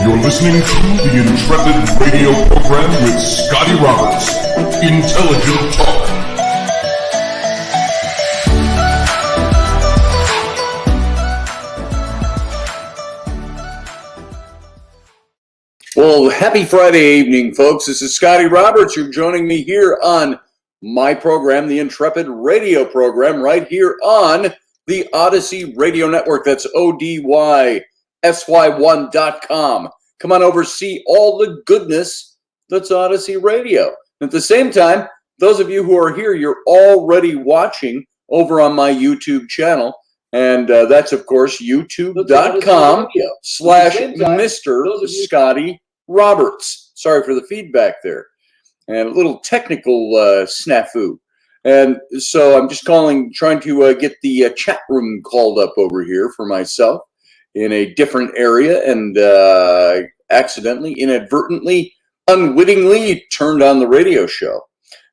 You're listening to the Intrepid radio program with Scotty Roberts. Intelligent Talk. Well, happy Friday evening, folks. This is Scotty Roberts. You're joining me here on my program, the Intrepid radio program, right here on the Odyssey Radio Network. That's ODYSY1.com. Come on over, see all the goodness that's Odyssey Radio. At the same time, those of you who are here, you're already watching over on my YouTube channel. And that's, of course, youtube.com/Mr. Scotty Roberts. Sorry for the feedback there. And a little technical snafu. And so I'm just trying to get the chat room called up over here for myself in a different area, and accidentally, inadvertently, unwittingly turned on the radio show.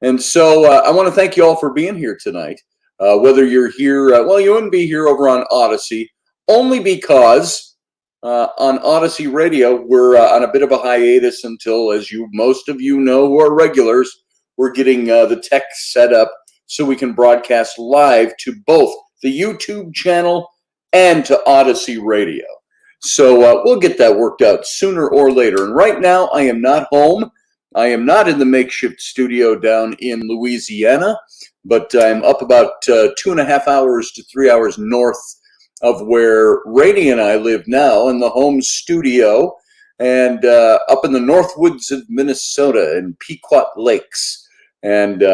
And so I want to thank you all for being here tonight. Whether you're here, well, you wouldn't be here over on Odyssey, only because on Odyssey Radio, we're on a bit of a hiatus until, as most of you know who are regulars, we're getting the tech set up so we can broadcast live to both the YouTube channel and to Odyssey Radio. So we'll get that worked out sooner or later. And right now, I am not home. I am not in the makeshift studio down in Louisiana, but I'm up about 2.5 hours to 3 hours north of where Rainey and I live now, in the home studio, and up in the North Woods of Minnesota in Pequot Lakes, and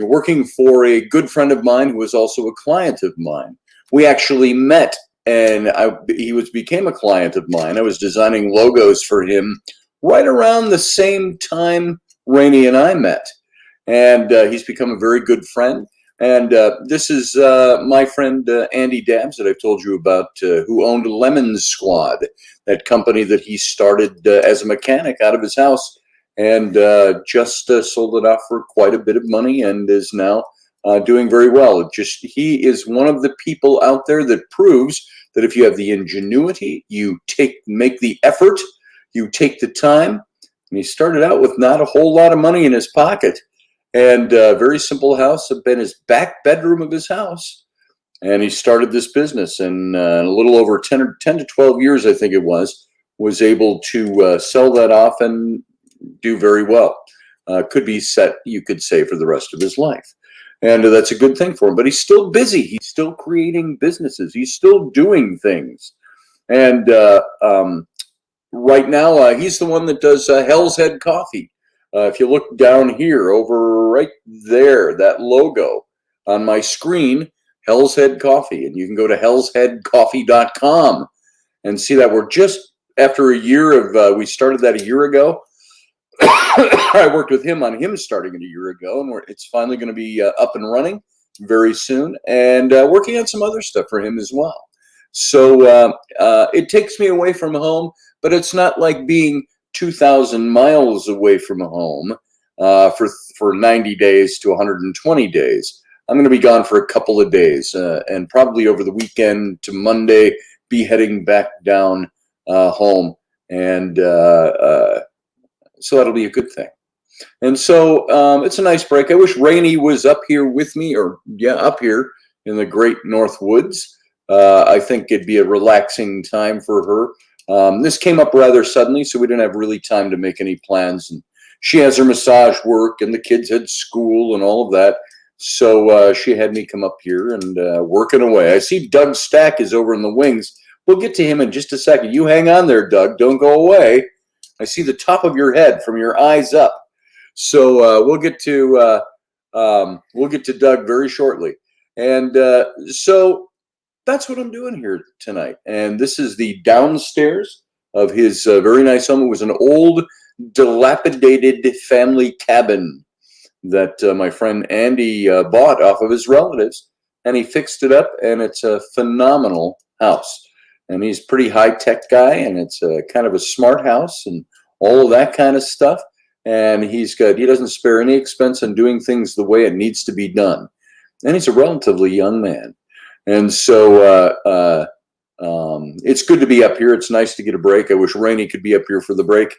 working for a good friend of mine who is also a client of mine. We actually met, and he became a client of mine. I was designing logos for him right around the same time Rainey and I met. And he's become a very good friend. And this is my friend Andy Dabbs that I've told you about, who owned Lemon Squad, that company that he started as a mechanic out of his house, and just sold it off for quite a bit of money and is now doing very well. He is one of the people out there that proves that if you have the ingenuity, you make the effort, you take the time. And he started out with not a whole lot of money in his pocket, and a very simple house, been his back bedroom of his house. And he started this business, and a little over 10 to 12 years, I think it was able to sell that off and do very well. Could be set, you could say, for the rest of his life. And that's a good thing for him. But he's still busy. He's still creating businesses. He's still doing things. And right now, he's the one that does Hell's Head Coffee. If you look down here, over right there, that logo on my screen, Hell's Head Coffee. And you can go to hellsheadcoffee.com and see that we're just after a year of, we started that a year ago. I worked with him on him starting it a year ago, and it's finally going to be up and running very soon, and working on some other stuff for him as well. So it takes me away from home, but it's not like being 2,000 miles away from home for 90 days to 120 days. I'm going to be gone for a couple of days, and probably over the weekend to Monday, be heading back down home, and so that'll be a good thing. And so it's a nice break. I wish Rainey was up here with me, up here in the great North Woods. I think it'd be a relaxing time for her. This came up rather suddenly, so we didn't have really time to make any plans. And she has her massage work, and the kids had school and all of that. So she had me come up here and working away. I see Doug Stack is over in the wings. We'll get to him in just a second. You hang on there, Doug. Don't go away. I see the top of your head from your eyes up. So we'll get to Doug very shortly. And so that's what I'm doing here tonight. And this is the downstairs of his very nice home. It was an old, dilapidated family cabin that my friend Andy bought off of his relatives. And he fixed it up, and it's a phenomenal house. And he's a pretty high-tech guy, and it's kind of a smart house and all of that kind of stuff. And he doesn't spare any expense on doing things the way it needs to be done. And he's a relatively young man. And so It's good to be up here. It's nice to get a break. I wish Rainey could be up here for the break.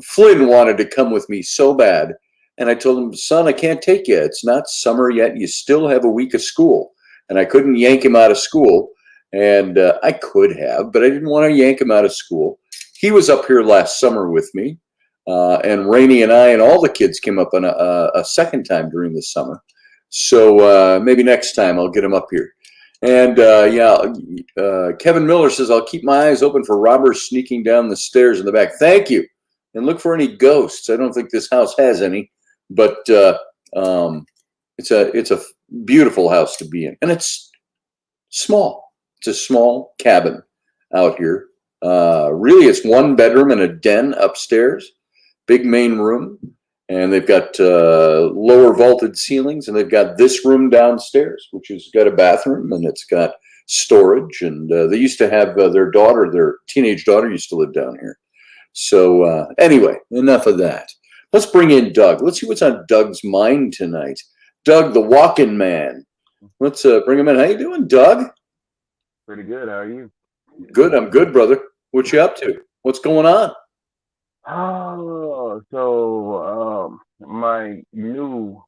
Flynn wanted to come with me so bad. And I told him, son, I can't take you. It's not summer yet. You still have a week of school. And I couldn't yank him out of school. And I could have, but I didn't want to yank him out of school. He was up here last summer with me. And Rainey and I and all the kids came up on a second time during the summer. So maybe next time I'll get him up here. And Kevin Miller says, I'll keep my eyes open for robbers sneaking down the stairs in the back. Thank you. And look for any ghosts. I don't think this house has any, but it's a beautiful house to be in. And it's small. It's a small cabin out here. Really, it's 1 bedroom and a den upstairs, big main room. And they've got lower vaulted ceilings, and they've got this room downstairs, which has got a bathroom, and it's got storage. And they used to have their teenage daughter used to live down here. So anyway, enough of that. Let's bring in Doug. Let's see what's on Doug's mind tonight. Doug, the walk-in man. Let's bring him in. How you doing, Doug? Pretty good. How are you? Good. I'm good, brother. What you up to? What's going on? Oh, so my new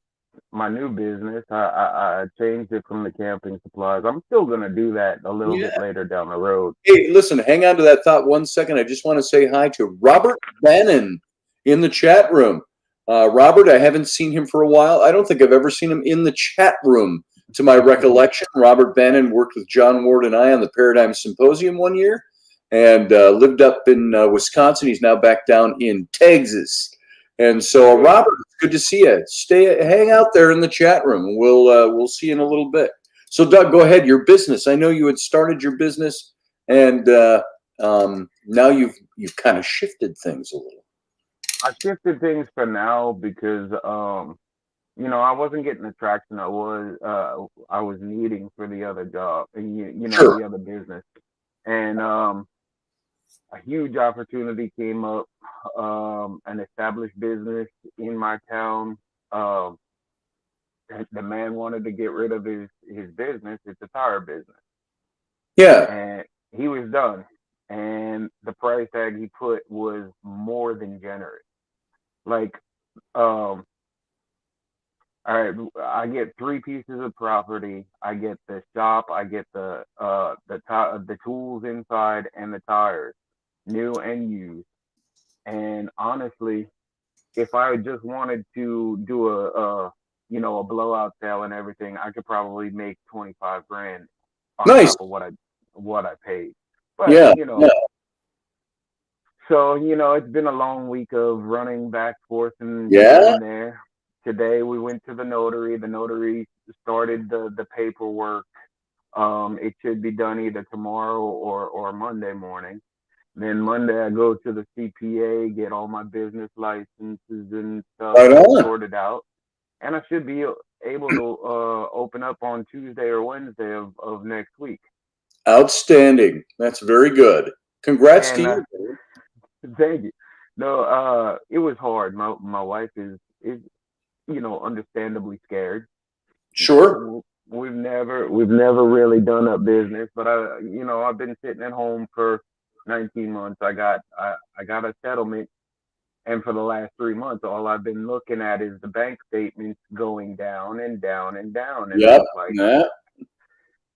business, I changed it from the camping supplies. I'm still gonna do that a little bit later down the road. Hey, listen, hang on to that thought 1 second. I just want to say hi to Robert Bannon in the chat room. Robert, I haven't seen him for a while. I don't think I've ever seen him in the chat room. To my recollection, Robert Bannon worked with John Ward and I on the Paradigm Symposium one year and lived up in Wisconsin. He's now back down in Texas. And so, Robert, it's good to see you. Hang out there in the chat room. We'll see you in a little bit. So, Doug, go ahead. Your business. I know you had started your business, and now you've kind of shifted things a little. I shifted things for now because I wasn't getting the traction I was needing for the other job and Sure. the other business. And a huge opportunity came up, an established business in my town. The man wanted to get rid of his business. It's a tire business. Yeah. And he was done. And the price tag he put was more than generous. Like, all right, I get 3 pieces of property. I get the shop. I get the tools inside and the tires, new and used. And honestly, if I just wanted to do a blowout sale and everything, I could probably make 25 grand on Nice. top of what I paid. But Yeah. So it's been a long week of running back, forth, and Yeah. in there. Today we went to the notary. The notary started the paperwork. It should be done either tomorrow or Monday morning. Then Monday I go to the CPA, get all my business licenses and stuff sorted out, and I should be able to open up on Tuesday or Wednesday of next week. Outstanding. That's very good. Congrats to you. Thank you. No, it was hard. My wife is understandably scared. Sure. We've never really done a business, but I've been sitting at home for 19 months. I got a settlement, and for the last 3 months, all I've been looking at is the bank statements going down and down and down. And Yep.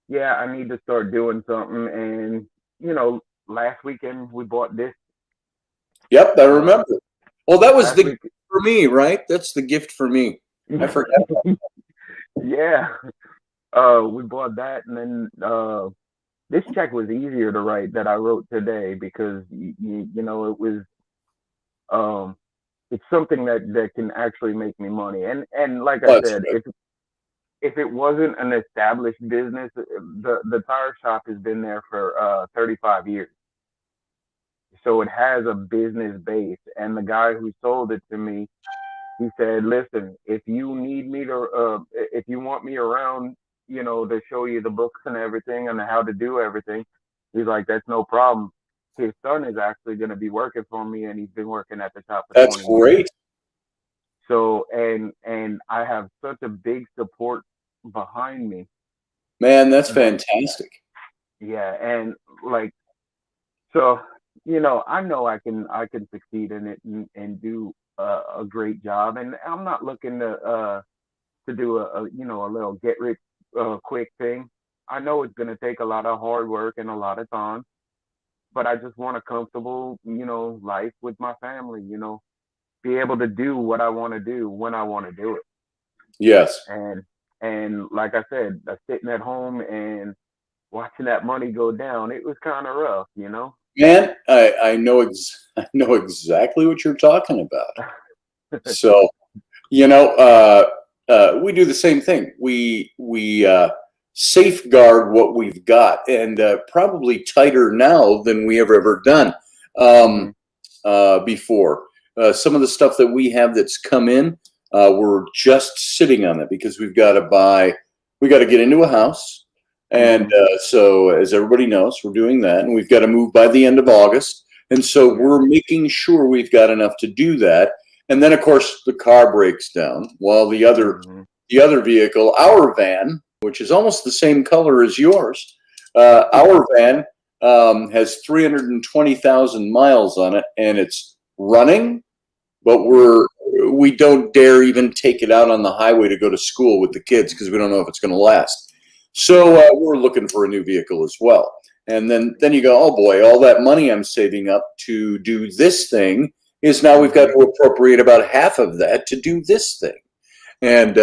Yeah, I need to start doing something. And last weekend we bought this. Yep, I remember. Well, that was the gift for me, right? That's the gift for me. I forgot. Yeah. We bought that, and then this check was easier to write that I wrote today because it was it's something that can actually make me money. And like I said, if it wasn't an established business, the tire shop has been there for 35 years. So it has a business base. And the guy who sold it to me, he said, listen, if you need me to, if you want me around, to show you the books and everything and how to do everything, he's like, that's no problem. His son is actually going to be working for me, and he's been working at the shop for 20 years. That's great. So, and I have such a big support behind me. Man, that's fantastic. Yeah, and like so, I know I can succeed in it and do a great job, and I'm not looking to do a little get rich quick thing. I know it's gonna take a lot of hard work and a lot of time, but I just want a comfortable, life with my family. Be able to do what I want to do when I want to do it. Yes. And like I said, sitting at home and watching that money go down, it was kind of rough. Man, I know I know exactly what you're talking about. So, we do the same thing. We safeguard what we've got, and probably tighter now than we ever done Hmm. um, before. Some of the stuff that we have that's come in, we're just sitting on it because we got to get into a house. And Hmm. so, as everybody knows, we're doing that, and we've got to move by the end of August. And so, Yeah. we're making sure we've got enough to do that. And then, of course, the car breaks down while Hmm. the other vehicle, our van, which is almost the same color as yours, our van has 320,000 miles on it, and it's running, but Yep. we don't dare even take it out on the highway to go to school with the kids because we don't know if it's going to last. So Right. we're looking for a new vehicle as well. And then you go, oh boy, all that money I'm saving up to do this thing is now we've got Hmm. to appropriate about half of that to do this thing. And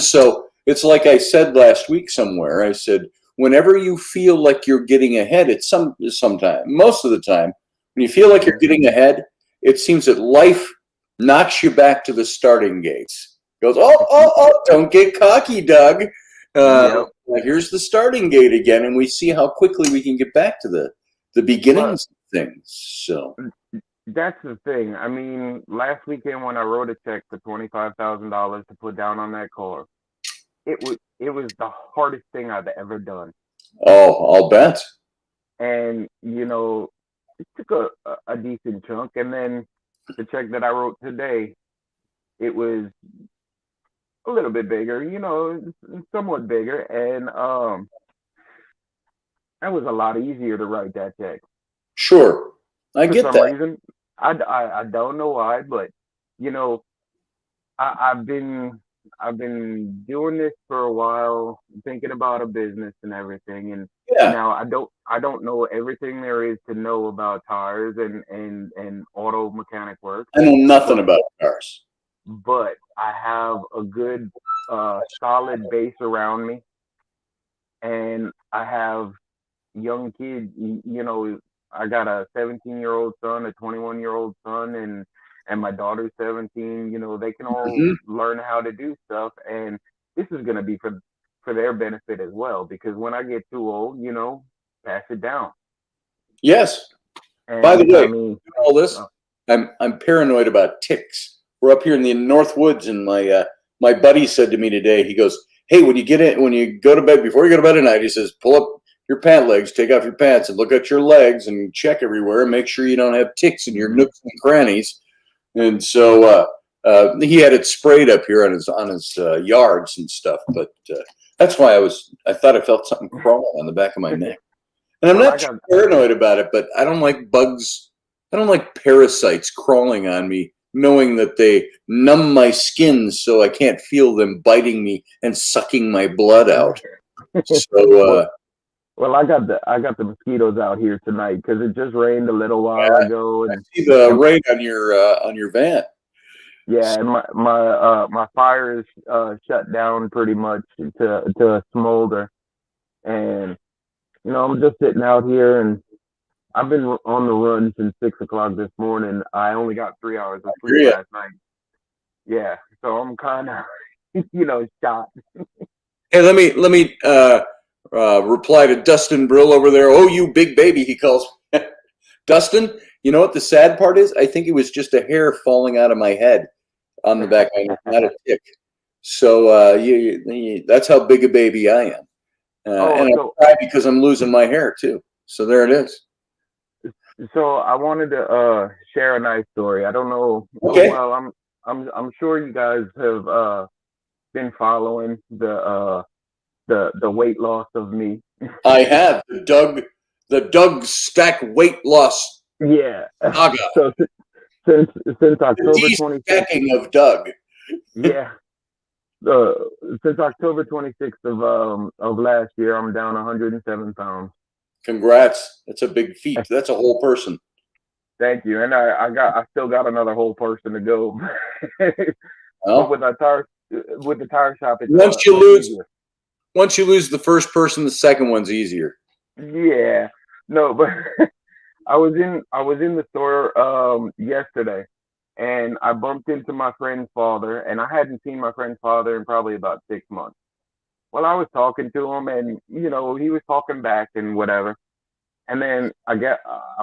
so it's like I said last week somewhere. I said, whenever you feel like you're getting ahead, it's sometime, most of the time, when you feel like you're Hmm. getting ahead, it seems that life knocks you back to the starting gates. Goes, oh, don't get cocky, Doug. Yep. Here's the starting gate again, and we see how quickly we can get back to the Well, beginnings of things. So, that's the thing. I mean, last weekend when I wrote a check for $25,000 to put down on that car, it was the hardest thing I've ever done. oh, I'll bet. And it took a decent chunk. And then the check that I wrote today, it was a little bit bigger, somewhat bigger, and that was a lot easier to write that check. Sure, I For get some that. reason, I don't know why, but you know, I've been doing this for a while, thinking about a business and everything, and Yeah, now I don't know everything there is to know about tires and auto mechanic work, I know nothing but about cars. I have a good solid base around me, and I have young kids. I got a 17-year-old son, a 21-year-old son, and my daughter's 17. They can all Hmm. learn how to do stuff, and this is going to be for their benefit as well. Because when I get too old, pass it down. Yes. By the And way, I mean, all this, uh, I'm paranoid about ticks. We're up here in the North Woods, and my buddy said to me today, he goes, "Hey, when you go to bed, before you go to bed at night, he says, pull up your pant legs, take off your pants, and look at your legs, and check everywhere, and make sure you don't have ticks in your mhm. nooks and crannies." And so he had it sprayed up here on his yards and stuff. But that's why I thought I felt something crawling on the back of my neck. And I'm Well, not paranoid about it, but I don't like bugs. I don't like parasites crawling on me, knowing that they numb my skin so I can't feel them biting me and sucking my blood out. So, well, well, I got the mosquitoes out here tonight because it just rained a little while yeah, ago, I and see the and rain on your van. yeah, and my fire is shut down pretty much to a smolder, and I'm just sitting out here, and I've been on the run since 6 o'clock this morning. I only got 3 hours of Hear sleep ya. last night. Yeah, so I'm kind of shot. Hey, let me reply to Dustin Brill over there. Oh, you big baby, he calls Dustin. You know what the sad part is? I think it was just a hair falling out of my head on the back of my neck, not a tick. So that's how big a baby I am, Oh, and I cry because I'm losing my hair too. So there it is. so I wanted to share a nice story. I don't know. Okay. Well, I'm sure you guys have been following the weight loss of me. I have the Doug Stack weight loss Yeah. saga. So since October The 26th. de-stacking of Doug. Yeah. Uh, since October 26th of last year, I'm down 107 pounds. Congrats. That's a big feat. That's a whole person. Thank you. And I still got another whole person to go. Well, But with the tire shop, it's once you lose the first person, the second one's easier. Yeah. No, but I was in the store yesterday, and I bumped into my friend's father, and I hadn't seen my friend's father in probably about 6 months. Well, I was talking to him, and he was talking back and whatever. And then I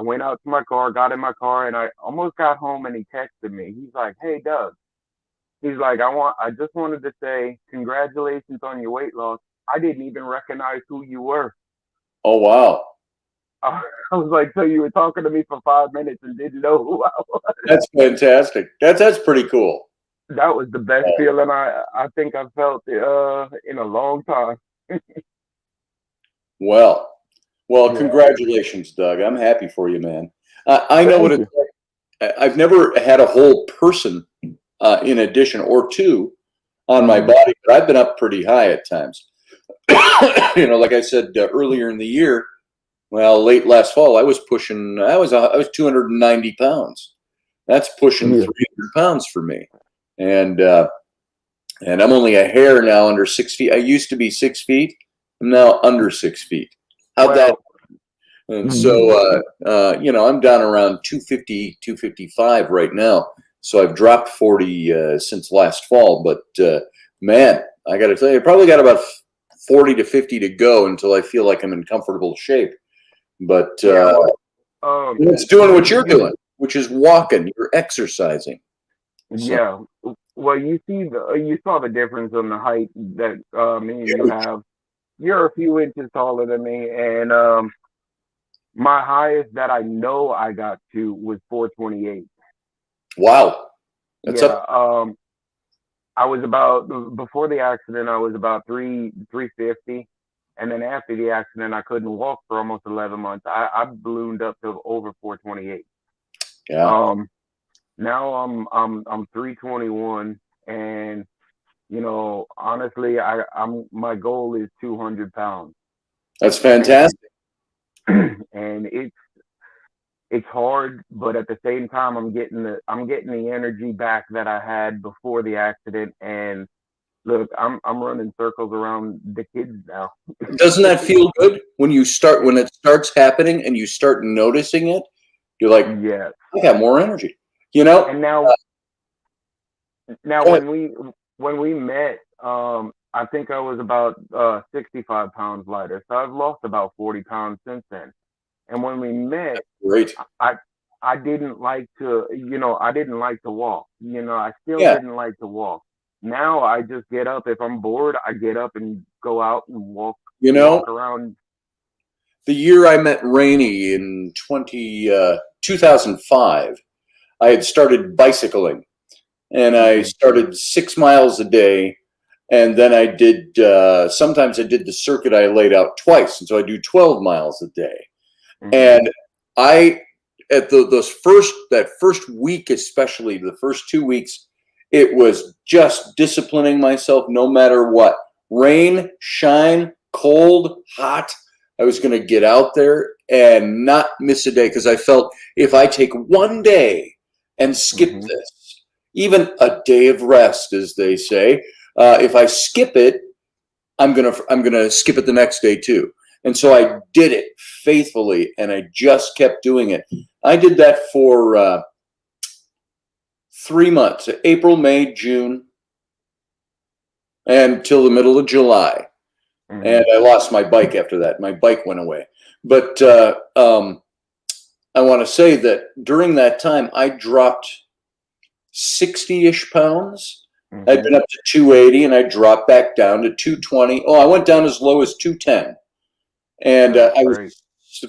went out to my car, got in my car, and I almost got home, and he texted me. He's like, "Hey, Doug." He's like, I just wanted to say congratulations on your weight loss. I didn't even recognize who you were. Oh, wow. I was like, so you were talking to me for 5 minutes and didn't know who I was. That's fantastic. That's pretty cool. That was the best feeling I think I've felt in a long time. Well, Yeah. congratulations, Doug. I'm happy for you, man. I know what Thank it's like. I've never had a whole person in addition or two on my body, but I've been up pretty high at times. Like I said earlier in the year, late last fall, I was 290 pounds. That's pushing 300 pounds for me. And I'm only a hair now under 6 feet. I used to be 6 feet. I'm now under 6 feet. How'd that? And so, I'm down around 250, 255 right now. So I've dropped 40 since last fall. But man, I got to tell you, I probably got about 40 to 50 to go until I feel like I'm in comfortable shape. But it's doing what you're doing, which is walking. You're exercising. Yeah. Well, you saw the difference in the height that me and you have. You're a few inches taller than me, and my highest that I know I got to was 428. Wow. That's up. I was before the accident, I was about 350. And then after the accident, I couldn't walk for almost 11 months. I ballooned up to over 428. Yeah. Now I'm 321, and honestly, my goal is 200 pounds. That's fantastic. And it's hard, but at the same time, I'm getting the energy back that I had before the accident. And look, I'm running circles around the kids now. Doesn't that feel good when it starts happening and you start noticing it? You're like, yeah, I got more energy, And now when we met, I think I was about 65 pounds lighter. So I've lost about 40 pounds since then. And when we met, great. I didn't like to, I didn't like to walk. I still didn't like to walk. Now I just get up. If I'm bored, I get up and go out and walk around. The year I met Rainey in 2005, I had started bicycling, and I started 6 miles a day. And then I did, sometimes I did the circuit I laid out twice. And so I do 12 miles a day. And at that first week, especially the first 2 weeks, it was just disciplining myself no matter what. Rain, shine, cold, hot. I was going to get out there and not miss a day, because I felt if I take one day and skip this, even a day of rest, as they say, if I skip it, I'm gonna skip it the next day too. And so I did it faithfully, and I just kept doing it. I did that for 3 months, April, May, June, until the middle of July. And I lost my bike after that. My bike went away. But I want to say that during that time, I dropped 60-ish pounds. I'd been up to 280, and I dropped back down to 220. Oh, I went down as low as 210. And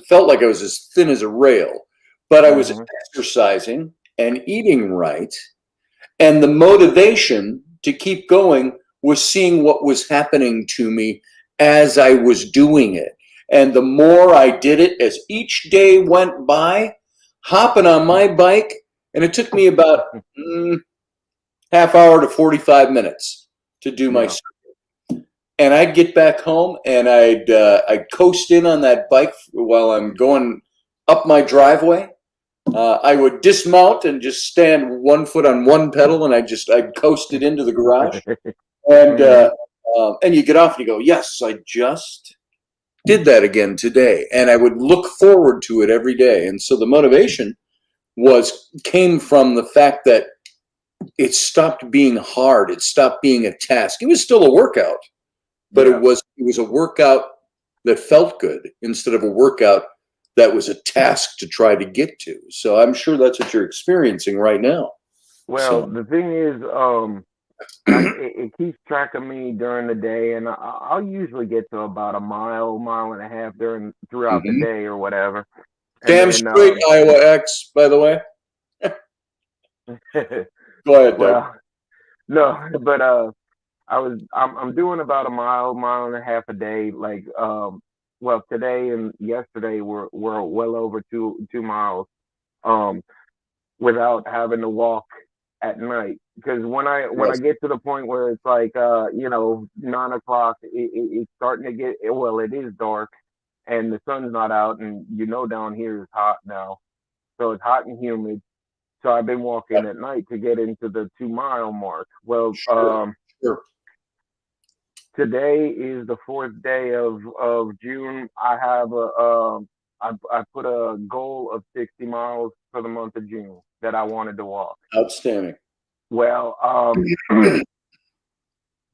felt like I was as thin as a rail. But I was exercising and eating right. And the motivation to keep going was seeing what was happening to me as I was doing it. And the more I did it, as each day went by, hopping on my bike, and it took me about half hour to 45 minutes to do my circuit. And I'd get back home and I'd coast in on that bike while I'm going up my driveway. I would dismount and just stand one foot on one pedal, and I'd coast it into the garage. And you get off and you go, yes, I just did that again today. And I would look forward to it every day. And so the motivation came from the fact that it stopped being hard. It stopped being a task. It was still a workout, but it was a workout that felt good instead of a workout that was a task to try to get to. So I'm sure that's what you're experiencing right now. Well, the thing is, it keeps track of me during the day, and I'll usually get to about a mile and a half throughout the day or whatever. Damn straight, Iowa X, by the way. Go ahead, Doug. No, but I'm doing about a mile and a half a day. Like, well, today and yesterday were well over 2 miles, without having to walk at night. Because when I get to the point where it's like 9 o'clock, it's starting to get, well, it is dark and the sun's not out, and down here is hot now, so it's hot and humid. So I've been walking at night to get into the 2 mile mark. Well, today is the 4th day of June. I have I put a goal of 60 miles for the month of June that I wanted to walk. Outstanding. Well,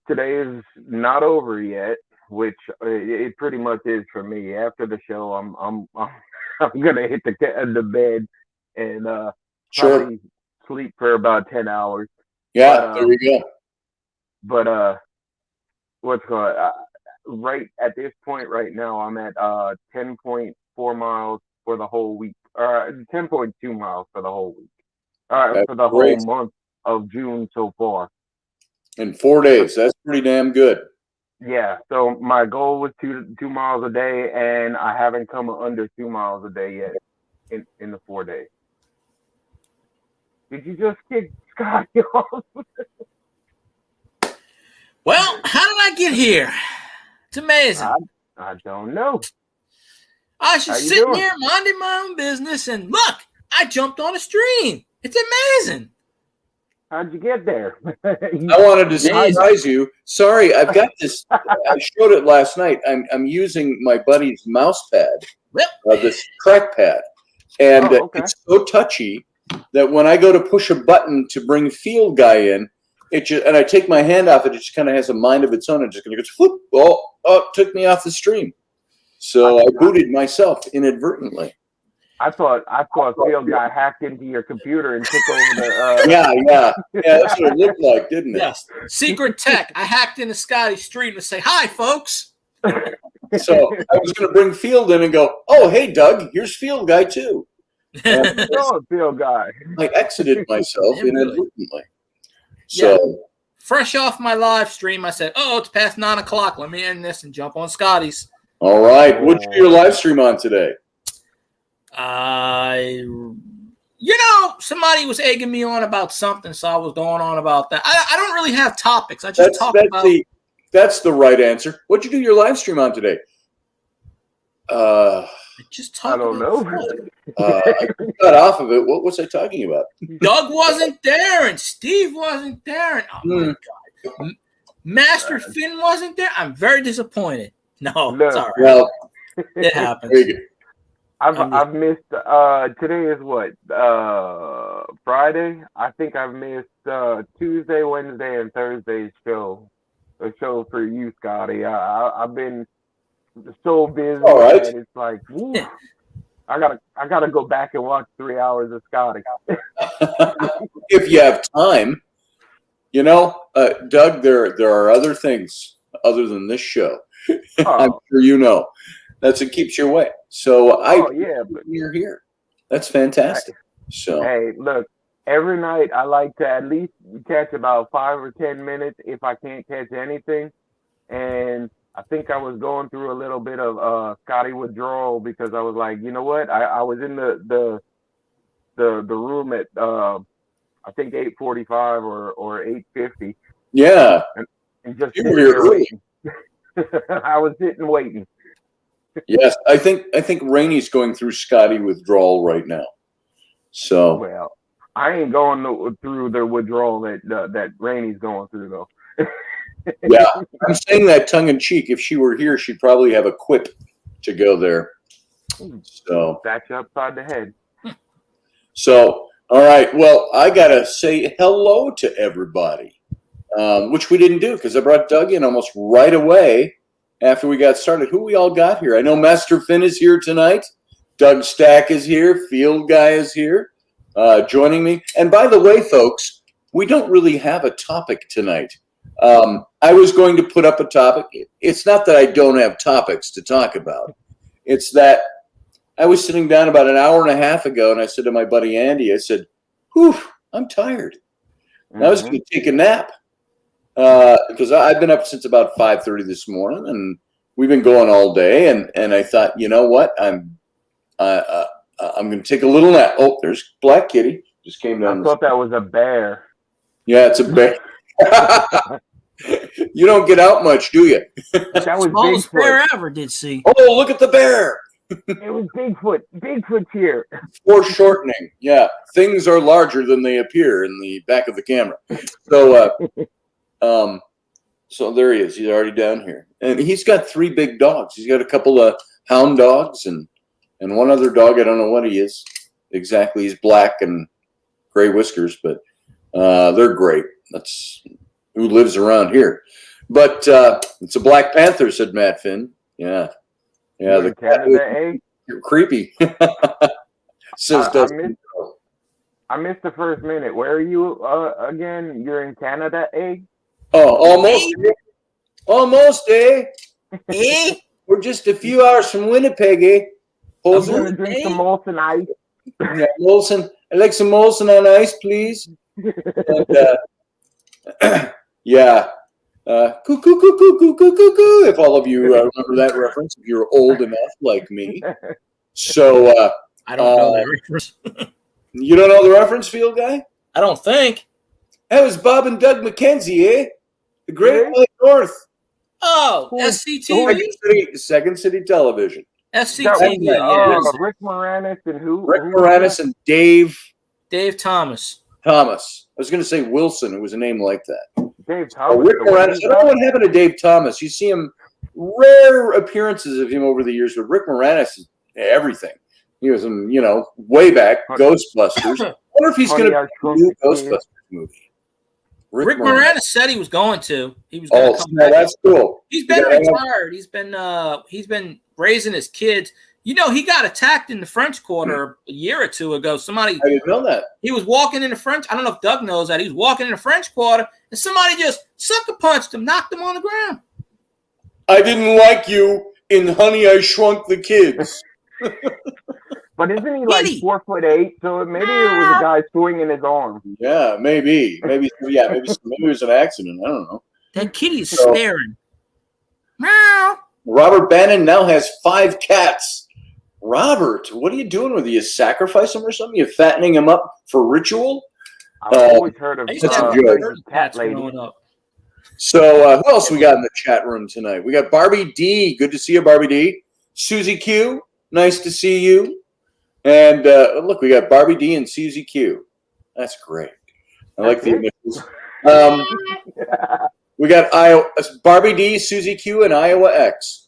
today is not over yet, which it pretty much is for me. After the show, I'm gonna hit the bed and probably sleep for about 10 hours. Yeah, there we go. But what's called right at this point right now, I'm at 10.4 miles for the whole week, or 10.2 miles for the whole week, for the whole month of June so far. In 4 days, that's pretty damn good. Yeah. So my goal was 2 miles a day, and I haven't come under 2 miles a day yet in the 4 days. Did you just kick Scotty off? Well, how did I get here? It's amazing. I don't know. I was just sitting here minding my own business, and look, I jumped on a stream. It's amazing. How'd you get there? I wanted to surprise you. Sorry, I've got this. I showed it last night. I'm using my buddy's mouse pad, this track pad, and it's so touchy that when I go to push a button to bring Field Guy in, and I take my hand off it, it just kind of has a mind of its own. It just kind of goes, whoop, it took me off the stream. So I booted myself inadvertently. I thought Field Guy hacked into your computer and took over the. Yeah, that's what it looked like, didn't it? Yes, secret tech. I hacked into Scotty's stream to say hi, folks. So I was going to bring Field in and go, oh, hey, Doug, here's Field Guy too. Field Guy. I exited myself inadvertently. So fresh off my live stream, I said, "Oh, it's past 9 o'clock. Let me end this and jump on Scotty's." All right, what'd you do your live stream on today? Somebody was egging me on about something, so I was going on about that. I don't really have topics. I just talk about. That's the right answer. What'd you do your live stream on today? I don't know. I got off of it. What was I talking about? Doug wasn't there, and Steve wasn't there, and my God, Master Finn wasn't there. I'm very disappointed. No, it's all right. Well, it happens. I've missed. Today is what? Friday. I think I've missed Tuesday, Wednesday, and Thursday's show. A show for you, Scotty. I've been so busy. All right. It's like, woo, I gotta go back and watch 3 hours of Scotty. If you have time, Doug, there are other things other than this show. I'm sure you know. That's what keeps you away. So you're here. That's fantastic. So hey, look, every night I like to at least catch about 5 or 10 minutes if I can't catch anything. And I think I was going through a little bit of Scotty withdrawal because I was like, you know what? I was in the room at I think 8:45 or 8:50. Yeah. And just you were here early. I was sitting waiting. Yes, I think Rainey's going through Scotty withdrawal right now. So well, I ain't going through the withdrawal that Rainey's going through though. Yeah, I'm saying that tongue in cheek. If she were here, she'd probably have a quip to go there. So that's upside the head. So all right. Well, I gotta say hello to everybody, which we didn't do because I brought Doug in almost right away after we got started. Who we all got here? I know Master Finn is here tonight. Doug Stack is here. Field Guy is here, joining me. And by the way, folks, we don't really have a topic tonight. I was going to put up a topic. It's not that I don't have topics to talk about. It's that I was sitting down about an hour and a half ago, and I said to my buddy Andy, I said, whew, I'm tired. And I was going to take a nap because I've been up since about 5:30 this morning, and we've been going all day. And I thought, you know what? I'm going to take a little nap. Oh, there's Black Kitty. Just came down. I thought that was a bear. Yeah, it's a bear. You don't get out much, do you? That was smallest bear I ever did see. Oh, look at the bear. It was Bigfoot. Bigfoot's here. Foreshortening. Yeah, things are larger than they appear in the back of the camera. So there he is. He's already down here, and he's got 3 big dogs. He's got a couple of hound dogs and one other dog. I don't know what he is exactly. He's black and gray whiskers, but they're great. That's who lives around here. But it's a Black Panther, said Matt Finn. Yeah. Yeah, the Canada, you're creepy. Says I missed the first minute. Where are you again? You're in Canada, eh? Oh, almost. Almost, eh? Eh? We're just a few hours from Winnipeg, eh? I'm gonna drink some Molson Ice. Yeah, Molson. I'd like some Molson on ice, please. And, yeah. Coo, coo, coo, coo, coo, coo, coo, coo, if all of you remember that reference, if you're old enough like me. So I don't know that reference. You don't know the reference, Field Guy? I don't think. That was Bob and Doug McKenzie, eh? The Great White North. Oh, SCTV? Second City Television. SCTV, yeah. Rick Moranis and who? Rick Moranis and Dave Thomas. I was going to say Wilson. It was a name like that. Dave Thomas. Rick Moranis. I don't know what happened to Dave Thomas. You see him, rare appearences of him over the years, but Rick Moranis is everything. He was in, way back, Ghostbusters. I wonder if he's going to do a new Ghostbusters movie. Rick Moranis said he was going to. He was going to come back. That's cool. He's been retired. He's been raising his kids. He got attacked in the French Quarter a year or two ago. I didn't know that. He was walking in the French. I don't know if Doug knows that. He was walking in the French Quarter, and somebody just sucker punched him, knocked him on the ground. I didn't like you in Honey, I Shrunk the Kids. But isn't he like 4'8"? So maybe it was a guy swinging his arm. Yeah, maybe. Maybe it was an accident. I don't know. That kitty's staring. Meow. Robert Bannon now has 5 cats. Robert, what are you doing with you? You sacrifice them or something? You fattening them up for ritual? I've always heard of cat lady. So who else we got in the chat room tonight? We got Barbie D. Good to see you, Barbie D. Susie Q. Nice to see you. And look, we got Barbie D and Susie Q. That's great. I like the initials. We got Barbie D, Susie Q, and Iowa X.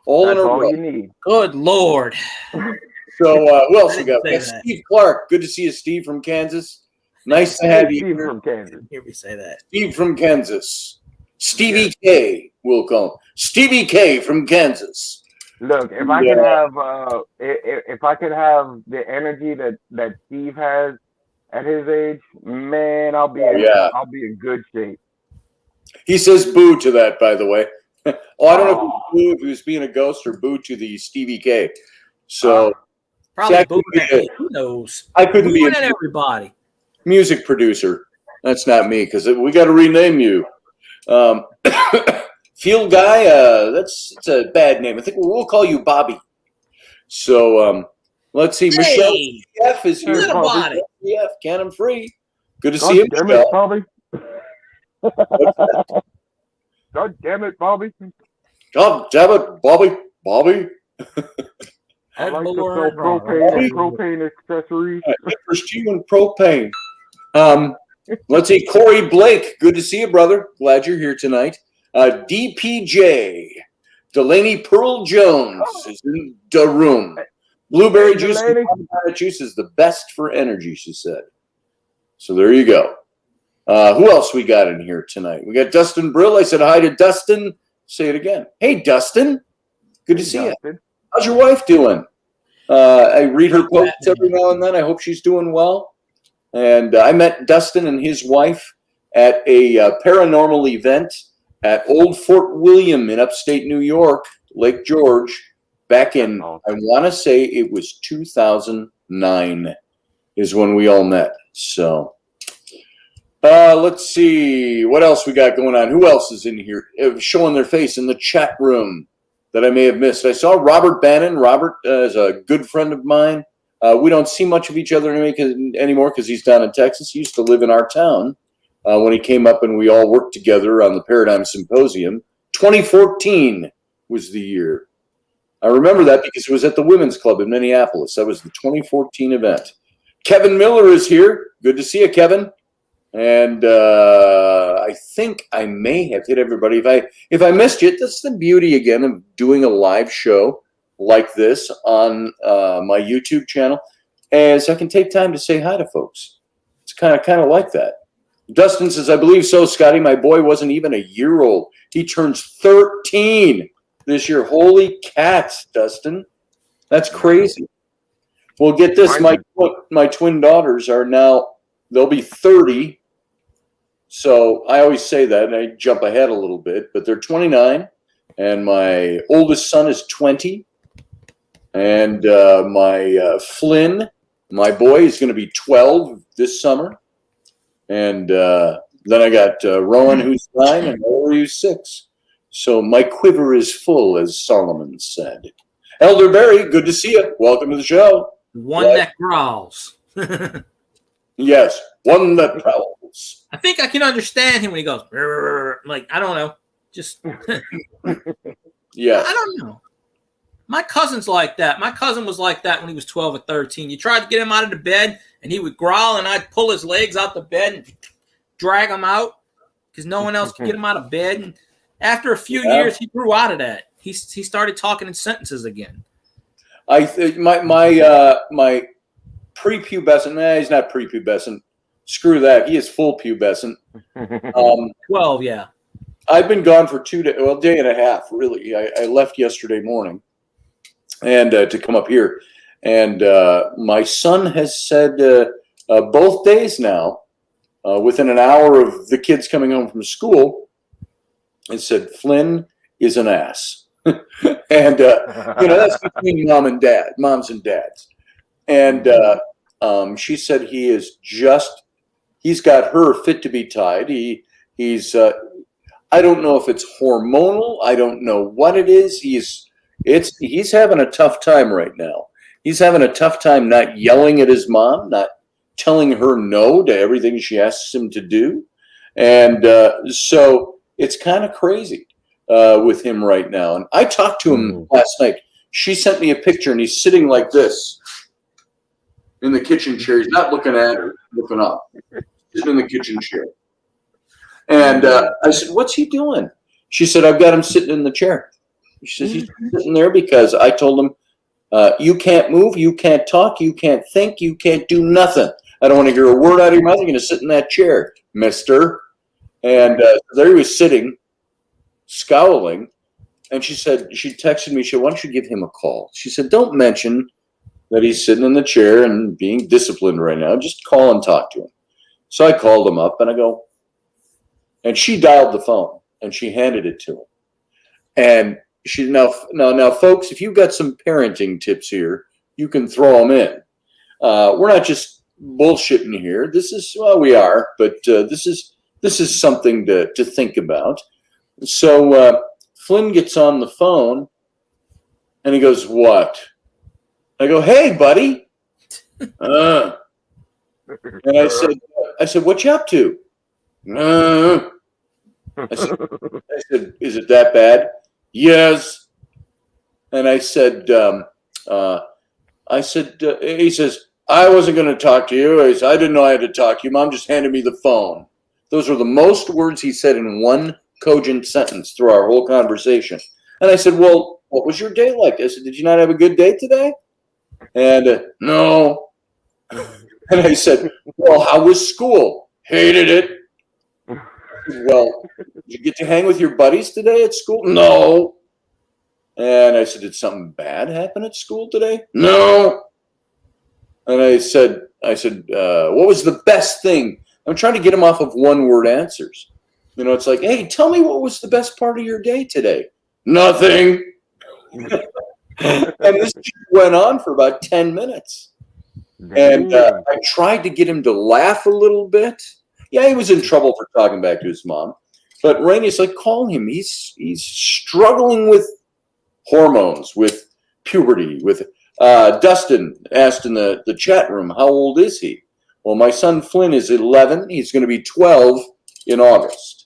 All in a row. You need. Good Lord. So who else we got? We got Steve Clark. Good to see you, Steve from Kansas. Nice to have you. Steve from Kansas. Hear me say that. Steve from Kansas. Stevie K, we'll call him. Stevie K from Kansas. Look, if I could have the energy that Steve has at his age, man, I'll be in good shape. He says boo to that, by the way. I don't know if he was being a ghost or boo to the Stevie K. So probably boo at who knows? I couldn't be everybody. Music producer. That's not me because we got to rename you. Field guy, it's a bad name. I think we'll call you Bobby. So let's see. Michelle F is here. Little Bobby. Yeah, Cannon Free. Good to see you, damn Michelle. it, Bobby. God damn it, Bobby. God damn it, Bobby. Bobby. I like to sell propane and propane accessories. Interest you in propane. Let's see. Corey Blake. Good to see you, brother. Glad you're here tonight. DPJ. Delaney Pearl Jones is in the room. Blueberry juice and pomegranate juice is the best for energy, she said. So there you go. Who else we got in here tonight? We got Dustin Brill. I said hi to Dustin. Say it again. Hey, Dustin. Good to see you. How's your wife doing? I read her posts every now and then. I hope she's doing well. And I met Dustin and his wife at a paranormal event at Old Fort William in upstate New York, Lake George, back in, I want to say it was 2009 is when we all met. So let's see what else we got going on. Who else is in here showing their face in the chat room that I may have missed? I saw Robert Bannon. Robert is a good friend of mine. We don't see much of each other anymore because he's down in Texas. He used to live in our town when he came up, and we all worked together on the Paradigm Symposium. 2014 was the year. I remember that because it was at the Women's Club in Minneapolis. That was the 2014 event. Kevin Miller is here. Good to see you, Kevin. And I think I may have hit everybody. If I missed you, that's the beauty again of doing a live show like this on my YouTube channel, as I can take time to say hi to folks. It's kind of like that. Dustin says, I believe so, Scotty. My boy wasn't even a year old. He turns 13 this year. Holy cats, Dustin. That's crazy. Well, get this. My twin daughters are now, they'll be 30. So I always say that, and I jump ahead a little bit, but they're 29, and my oldest son is 20, and my Flynn, my boy, is going to be 12 this summer, and then I got Rowan, who's 9, and Lori, who's 6. So my quiver is full, as Solomon said. Elder Barry, good to see you. Welcome to the show. One that growls. Yes, one that prowls. I think I can understand him when he goes, like, I don't know. Just, yeah. I don't know. My cousin's like that. My cousin was like that when he was 12 or 13. You tried to get him out of the bed, and he would growl, and I'd pull his legs out the bed and drag him out because no one else could get him out of bed. And after a few years, he grew out of that. He started talking in sentences again. I think my prepubescent. He's not prepubescent. Screw that. He is full pubescent. 12, yeah. I've been gone for day and a half, really. I left yesterday morning and to come up here. And my son has said both days now, within an hour of the kids coming home from school, and said, Flynn is an ass. And, that's between moms and dads. And she said he's got her fit to be tied. He's I don't know if it's hormonal. I don't know what it is. He's having a tough time right now. He's having a tough time not yelling at his mom, not telling her no to everything she asks him to do. And so it's kind of crazy with him right now. And I talked to him last night. She sent me a picture, and he's sitting like this in the kitchen chair. He's not looking at her, looking up. He's in the kitchen chair. And I said, what's he doing? She said, I've got him sitting in the chair. She says, he's sitting there because I told him, you can't move, you can't talk, you can't think, you can't do nothing. I don't want to hear a word out of your mouth. You're going to sit in that chair, mister. And there he was sitting, scowling. And she said, she texted me, she said, why don't you give him a call? She said, don't mention that he's sitting in the chair and being disciplined right now. Just call and talk to him. So I called him up, and I go, and she dialed the phone, and she handed it to him. And she now, folks, if you've got some parenting tips here, you can throw them in. We're not just bullshitting here. This is, well, we are, but this is something to think about. So Flynn gets on the phone and he goes, "What?" I go, "Hey, buddy." And I said, "What you up to?" I said, "Is it that bad?" "Yes." And I said, he says, "I wasn't going to talk to you." He said, "I didn't know I had to talk to you. Mom just handed me the phone." Those were the most words he said in one cogent sentence through our whole conversation. And I said, "Well, what was your day like?" I said, "Did you not have a good day today?" And no. And I said, "Well, how was school?" "Hated it." "Well, did you get to hang with your buddies today at school?" "No." And I said, "Did something bad happen at school today?" "No." And I said, "What was the best thing?" I'm trying to get him off of one-word answers. You know, it's like, "Hey, tell me what was the best part of your day today?" "Nothing." And this went on for about 10 minutes. And I tried to get him to laugh a little bit. Yeah, he was in trouble for talking back to his mom. But Rainey's like, "Call him. He's struggling with hormones, with puberty, with Dustin asked in the chat room, how old is he? Well, my son Flynn is 11. He's going to be 12 in August.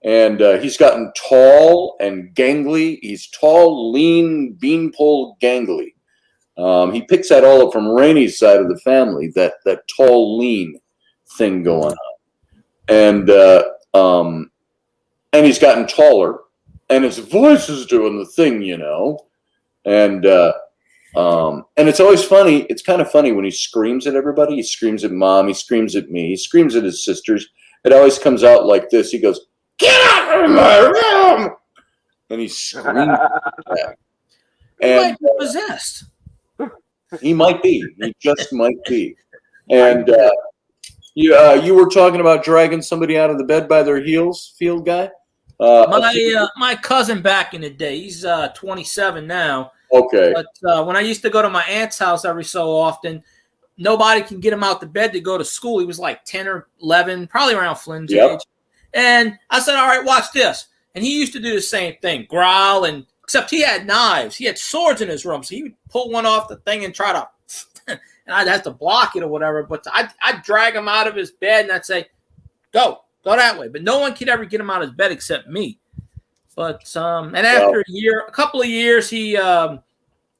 And he's gotten tall and gangly. He's tall, lean, beanpole gangly. He picks that all up from Rainey's side of the family, that tall, lean thing going on. And he's gotten taller. And his voice is doing the thing, you know. And it's always funny. It's kind of funny when he screams at everybody. He screams at Mom. He screams at me. He screams at his sisters. It always comes out like this. He goes, "Get out of my room!" And he screams. He might be possessed. He might be. He just might be. And you were talking about dragging somebody out of the bed by their heels, field guy? My cousin back in the day, he's 27 now. Okay. But when I used to go to my aunt's house every so often, nobody can get him out the bed to go to school. He was like 10 or 11, probably around Flynn's age. And I said, "All right, watch this." And he used to do the same thing, growl, except he had knives. He had swords in his room. So he would pull one off the thing and try to, and I'd have to block it or whatever. But I'd drag him out of his bed and I'd say, go that way. But no one could ever get him out of his bed except me. But and after a couple of years, he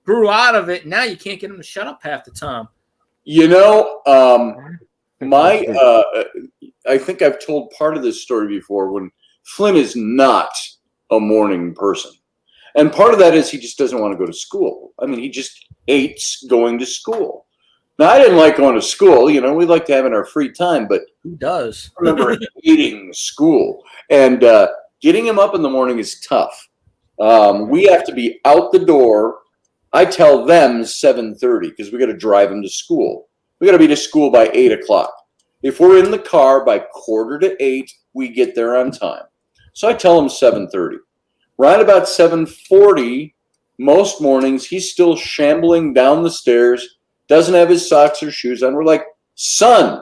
grew out of it. And now you can't get him to shut up half the time. You know, I think I've told part of this story before. When Flynn is not a morning person, and part of that is he just doesn't want to go to school. I mean, he just hates going to school. Now, I didn't like going to school. You know, we like to have in our free time, but who does? I remember hating school. And getting him up in the morning is tough. We have to be out the door. I tell them 7:30 because we got to drive him to school. We got to be to school by 8 o'clock. If we're in the car by 7:45, we get there on time. So I tell him 7:30. Right about 7:40, most mornings, he's still shambling down the stairs, doesn't have his socks or shoes on. We're like, "Son,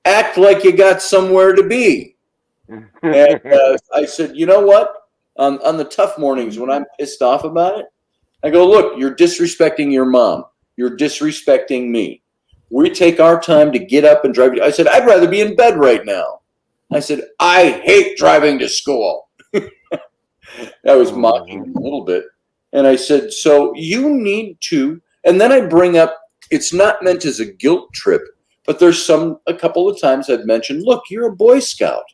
act like you got somewhere to be." And I said, "You know what? On the tough mornings when I'm pissed off about it, I go, look, you're disrespecting your mom. You're disrespecting me. We take our time to get up and drive. I said, I'd rather be in bed right now. I said, I hate driving to school. I was mocking him a little bit. And I said, so you need to, and then I bring up, it's not meant as a guilt trip, but there's a couple of times I've mentioned, look, you're a Boy Scout.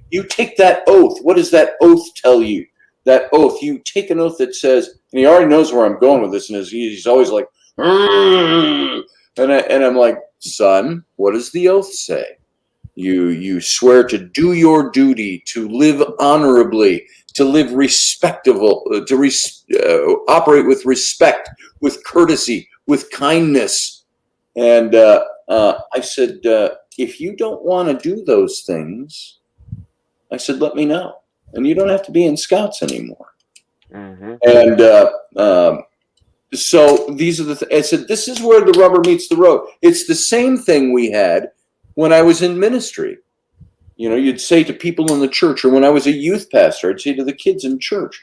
You take that oath. What does that oath tell you? That oath, you take an oath that says, and he already knows where I'm going with this, and he's always like, and I'm like, son, what does the oath say? You swear to do your duty, to live honorably, to live respectable, to operate with respect, with courtesy, with kindness. And I said, if you don't want to do those things, I said, let me know. And you don't have to be in Scouts anymore. Mm-hmm. And so these are I said, this is where the rubber meets the road. It's the same thing we had when I was in ministry. You know, you'd say to people in the church, or when I was a youth pastor, I'd say to the kids in church,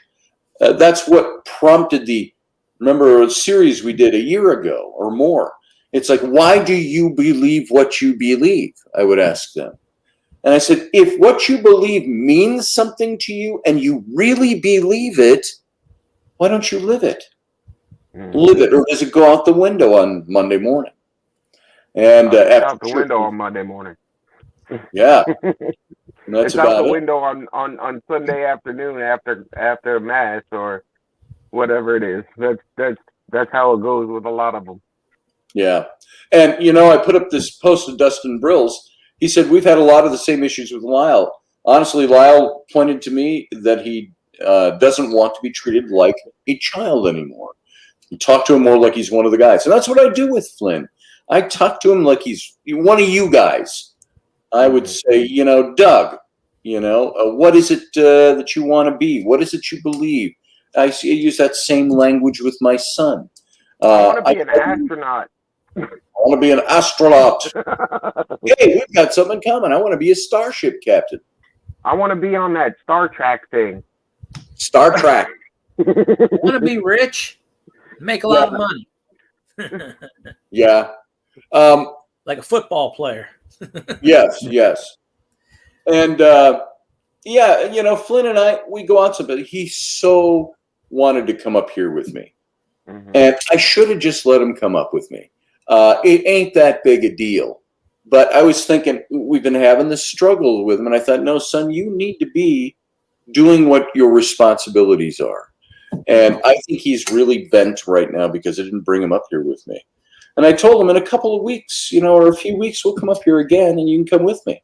That's what prompted remember a series we did a year ago or more. It's like, why do you believe what you believe? I would ask them. And I said, if what you believe means something to you and you really believe it, why don't you live it? Live it, or does it go out the window on Monday morning? And out the window on Monday morning. Yeah, and that's it's about out the it. window on Sunday afternoon after mass or whatever it is. That's how it goes with a lot of them. Yeah, and I put up this post of Dustin Brills. He said we've had a lot of the same issues with Lyle. Honestly, Lyle pointed to me that he doesn't want to be treated like a child anymore. You talk to him more like he's one of the guys. And that's what I do with Flynn. I talk to him like he's one of you guys. I would say, Doug, what is it that you want to be? What is it you believe? I use that same language with my son. I want to be an astronaut. I want to be an astronaut. Hey, we've got something in common. I want to be a starship captain. I want to be on that Star Trek thing. Star Trek. I want to be rich, make a lot of money. Yeah. Like a football player. Yes. And Flynn and I, we go out something. He so wanted to come up here with me. And I should have just let him come up with me. It ain't that big a deal. But I was thinking, we've been having this struggle with him. And I thought, no, son, you need to be doing what your responsibilities are. And I think he's really bent right now because I didn't bring him up here with me. And I told him in a couple of weeks, or a few weeks, we'll come up here again and you can come with me.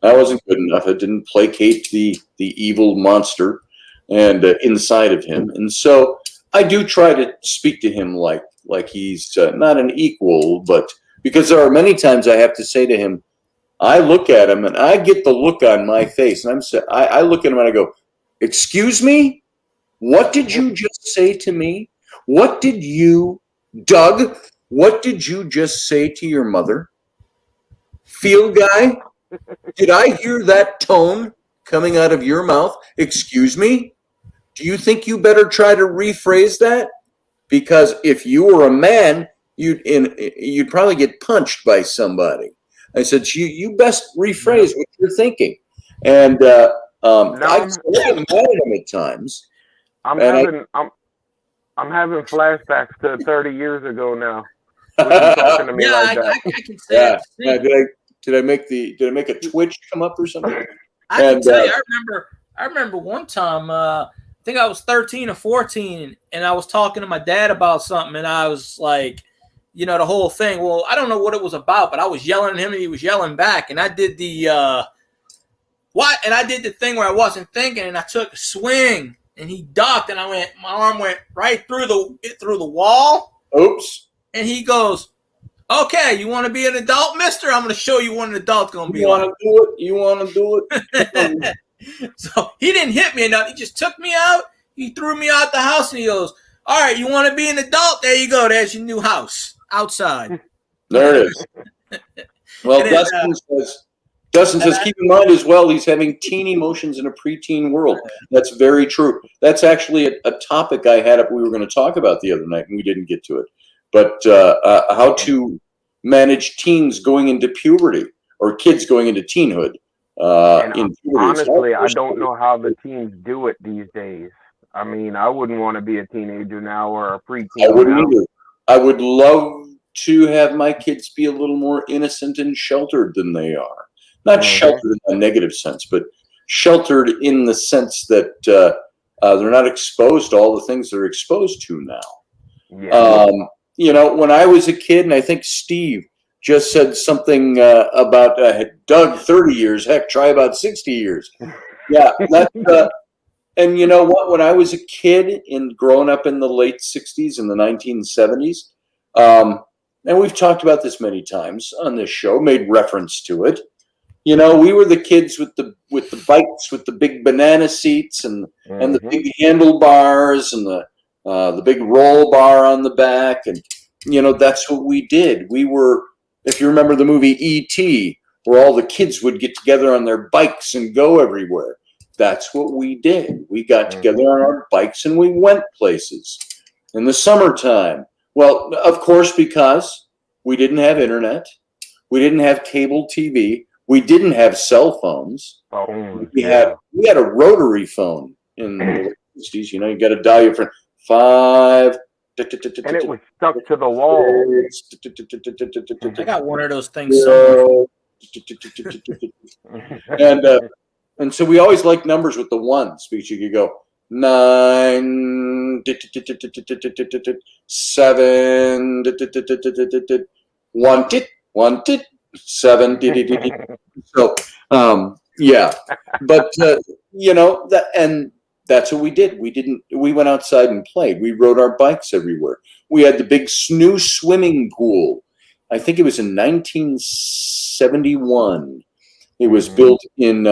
That wasn't good enough. It didn't placate the evil monster and inside of him. And so I do try to speak to him like he's not an equal, but because there are many times I have to say to him, I look at him and I get the look on my face, and I look at him and I go, "Excuse me, what did you just say to me? What did you, Doug? What did you just say to your mother? Field guy, did I hear that tone coming out of your mouth? Excuse me? Do you think you better try to rephrase that? Because if you were a man, you'd probably get punched by somebody." I said, you best rephrase what you're thinking. And I get mad at him at times. I'm having flashbacks to 30 years ago now. Talking to me like that. I can say it. Did I make a twitch come up or something? I can tell you, I remember one time, I think I was 13 or 14, and I was talking to my dad about something, and I was like, the whole thing. Well, I don't know what it was about, but I was yelling at him, and he was yelling back, and I did the thing where I wasn't thinking, and I took a swing, and he ducked, and my arm went right through the wall. Oops. And he goes, "Okay, you want to be an adult, mister? I'm going to show you what an adult's going to be like." You want to do it? So he didn't hit me enough. He just took me out. He threw me out the house, and he goes, "All right, you want to be an adult? There you go. There's your new house outside." There it is. Well, Dustin says, keep in mind as well, he's having teen emotions in a preteen world. That's very true. That's actually a topic I had up we were going to talk about the other night, and we didn't get to it. But how to manage teens going into puberty or kids going into teenhood. Honestly, I don't know how the teens do it these days. I mean, I wouldn't want to be a teenager now or a preteen. I wouldn't either. I would love to have my kids be a little more innocent and sheltered than they are. Not sheltered in a negative sense, but sheltered in the sense that they're not exposed to all the things they're exposed to now. Yeah. When I was a kid, and I think Steve just said something about Doug 30 years. Heck, try about 60 years. Yeah. And you know what? When I was a kid and growing up in the late 60s and the 1970s, and we've talked about this many times on this show, made reference to it. We were the kids with the bikes with the big banana seats and the big handlebars and the big roll bar on the back, and that's what we did. We were, if you remember the movie E.T., where all the kids would get together on their bikes and go everywhere. that's what we did. We got together on our bikes and we went places in the summertime. Well, of course, because we didn't have internet, we didn't have cable TV, we didn't have cell phones. We had a rotary phone in the 60s. You got to dial your friend 5. And it was stuck to the wall. I got one of those things somewhere. And so we always liked numbers with the ones, because you could go 9, 7, 1, 7. So yeah, but that, and that's what we did. We went outside and played. We rode our bikes everywhere. We had the big new swimming pool. I think it was in 1971. It was built in,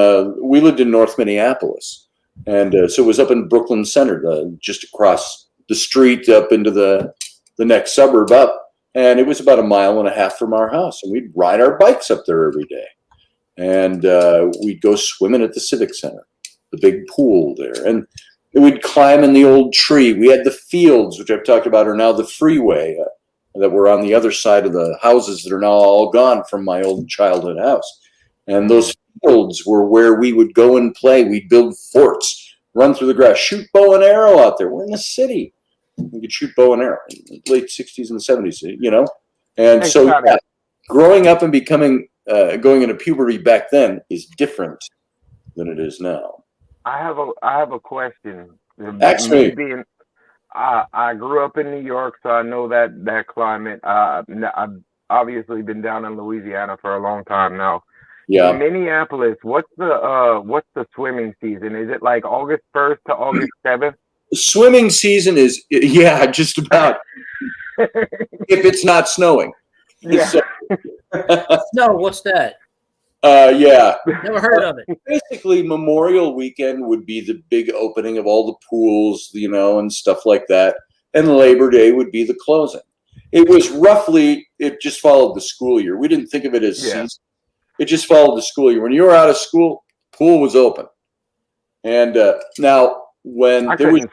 we lived in North Minneapolis. And so it was up in Brooklyn Center, just across the street up into the next suburb up. And it was about 1.5 miles from our house. And we'd ride our bikes up there every day. And we'd go swimming at the Civic Center, the big pool there. And we'd climb in the old tree. We had the fields, which I've talked about are now the freeway, that were on the other side of the houses that are now all gone from my old childhood house. And those fields were where we would go and play. We'd build forts, run through the grass, shoot bow and arrow out there. We're in the city. We could shoot bow and arrow in the late 60s and 70s, And so yeah, growing up and becoming, going into puberty back then is different than it is now. I have a question. Actually, I grew up in New York, so I know that climate. I've obviously been down in Louisiana for a long time now. Yeah. In Minneapolis, what's the swimming season? Is it like August 1st to August 7th? Swimming season is, just about. If it's not snowing. Yeah. So, No, what's that? yeah. Never heard of it. Basically, Memorial Weekend would be the big opening of all the pools, and stuff like that. And Labor Day would be the closing. It was roughly, it just followed the school year. We didn't think of it as season. It just followed the school year. When you were out of school, pool was open. And now, when there was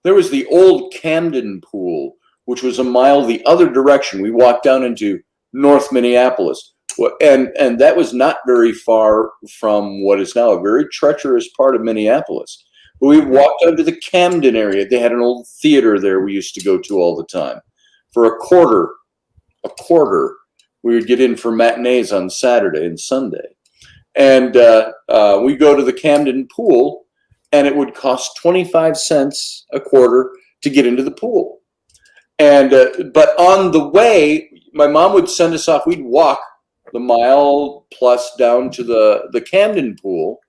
there was the old Camden pool, which was 1 mile the other direction. We walked down into North Minneapolis, and that was not very far from what is now a very treacherous part of Minneapolis. But we walked down to the Camden area. They had an old theater there we used to go to all the time. For a quarter, we would get in for matinees on Saturday and Sunday. And we go to the Camden pool, and it would cost 25 cents a quarter to get into the pool. And but on the way, my mom would send us off. We'd walk the mile plus down to the Camden pool.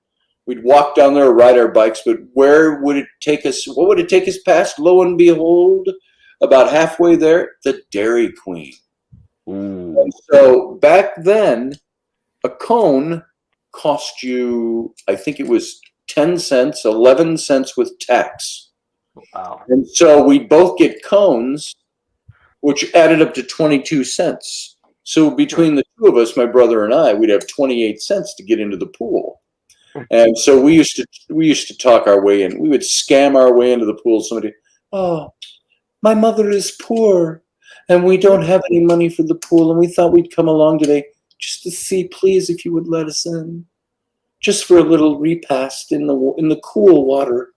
We'd walk down there or ride our bikes. But where would it take us? What would it take us past? Lo and behold, about halfway there, the Dairy Queen. And so back then, a cone cost you, I think it was 10 cents, 11 cents with tax. Wow. And so we'd both get cones, which added up to 22 cents. So between the two of us, my brother and I, we'd have 28 cents to get into the pool. And so we used to talk our way in. We would scam our way into the pool. Somebody, oh, my mother is poor, and we don't have any money for the pool, and we thought we'd come along today just to see, please, if you would let us in, just for a little repast in the cool water.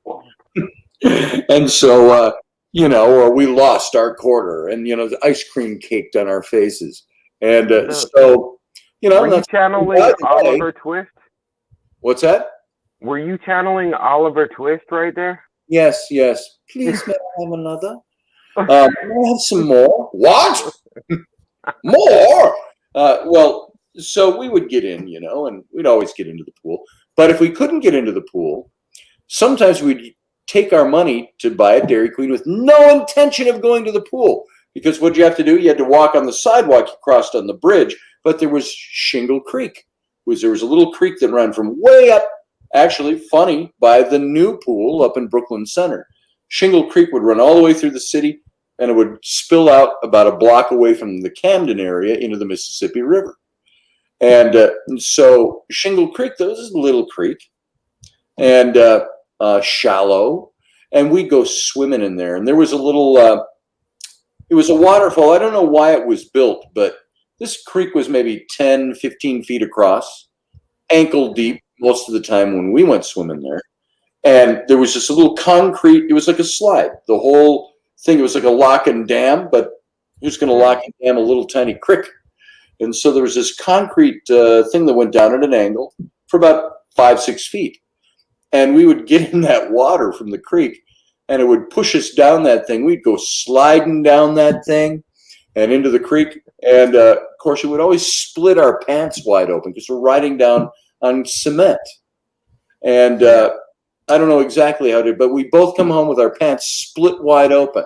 And so, or we lost our quarter, and the ice cream caked on our faces, and so, Were you channeling Oliver Twist? What's that? Were you channeling Oliver Twist right there? Yes. Please, may I have another? May I have some more? What? More? Well, so we would get in, and we'd always get into the pool. But if we couldn't get into the pool, sometimes we'd take our money to buy a Dairy Queen with no intention of going to the pool. Because what you have to do, you had to walk on the sidewalk, you crossed on the bridge, but there was Shingle Creek. There was a little creek that ran from way up, actually funny, by the new pool up in Brooklyn Center. Shingle Creek would run all the way through the city, and it would spill out about a block away from the Camden area into the Mississippi River. And so Shingle Creek, this is a little creek, and shallow, and we'd go swimming in there. And there was a little, it was a waterfall. I don't know why it was built, but this creek was maybe 10, 15 feet across, ankle deep most of the time when we went swimming there. And there was just a little concrete, it was like a slide. The whole thing, it was like a lock and dam, but who's going to lock and dam a little tiny creek? And so there was this concrete thing that went down at an angle for about 5-6 feet. And we would get in that water from the creek, and it would push us down that thing. We'd go sliding down that thing and into the creek. And, of course, it would always split our pants wide open because we're riding down on cement. And I don't know exactly how to, but we both come home with our pants split wide open.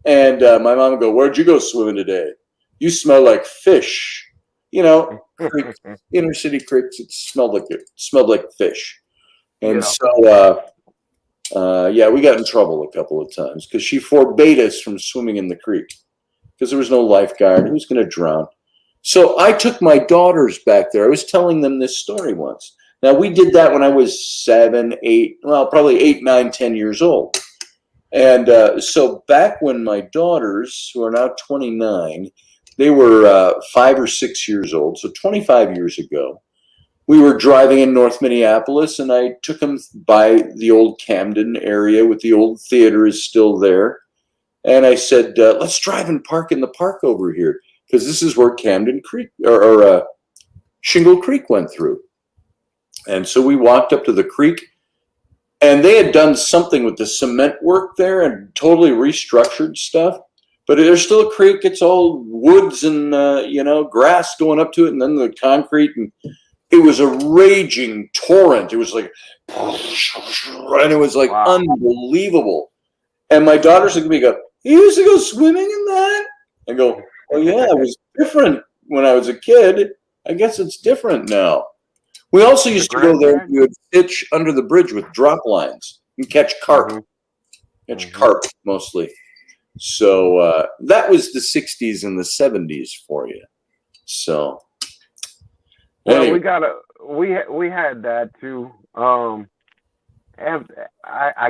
And my mom would go, "Where'd you go swimming today? You smell like fish." You know, creeks, inner city creeks, it smelled like fish. And so, we got in trouble a couple of times because she forbade us from swimming in the creek because there was no lifeguard. Who's going to drown? So I took my daughters back there. I was telling them this story once. Now, we did that when I was 7, 8, well, probably 8, 9, 10 years old. And so back when my daughters, who are now 29, they were 5 or 6 years old, so 25 years ago, we were driving in North Minneapolis, and I took them by the old Camden area with the old theater is still there. And I said, let's drive and park in the park over here, because this is where Camden Creek or Shingle Creek went through. And so we walked up to the creek, and they had done something with the cement work there and totally restructured stuff. But there's still a creek. It's all woods and, grass going up to it, and then the concrete. And it was a raging torrent. It was like, and it was like unbelievable. And my daughters look at me and go, "You used to go swimming in that?" I go, "Well, yeah, it was different when I was a kid. I guess it's different now." We also used to go there and we would fish under the bridge with drop lines and catch carp. Carp mostly. So that was the 60s and the 70s for you. So well, we had that too. I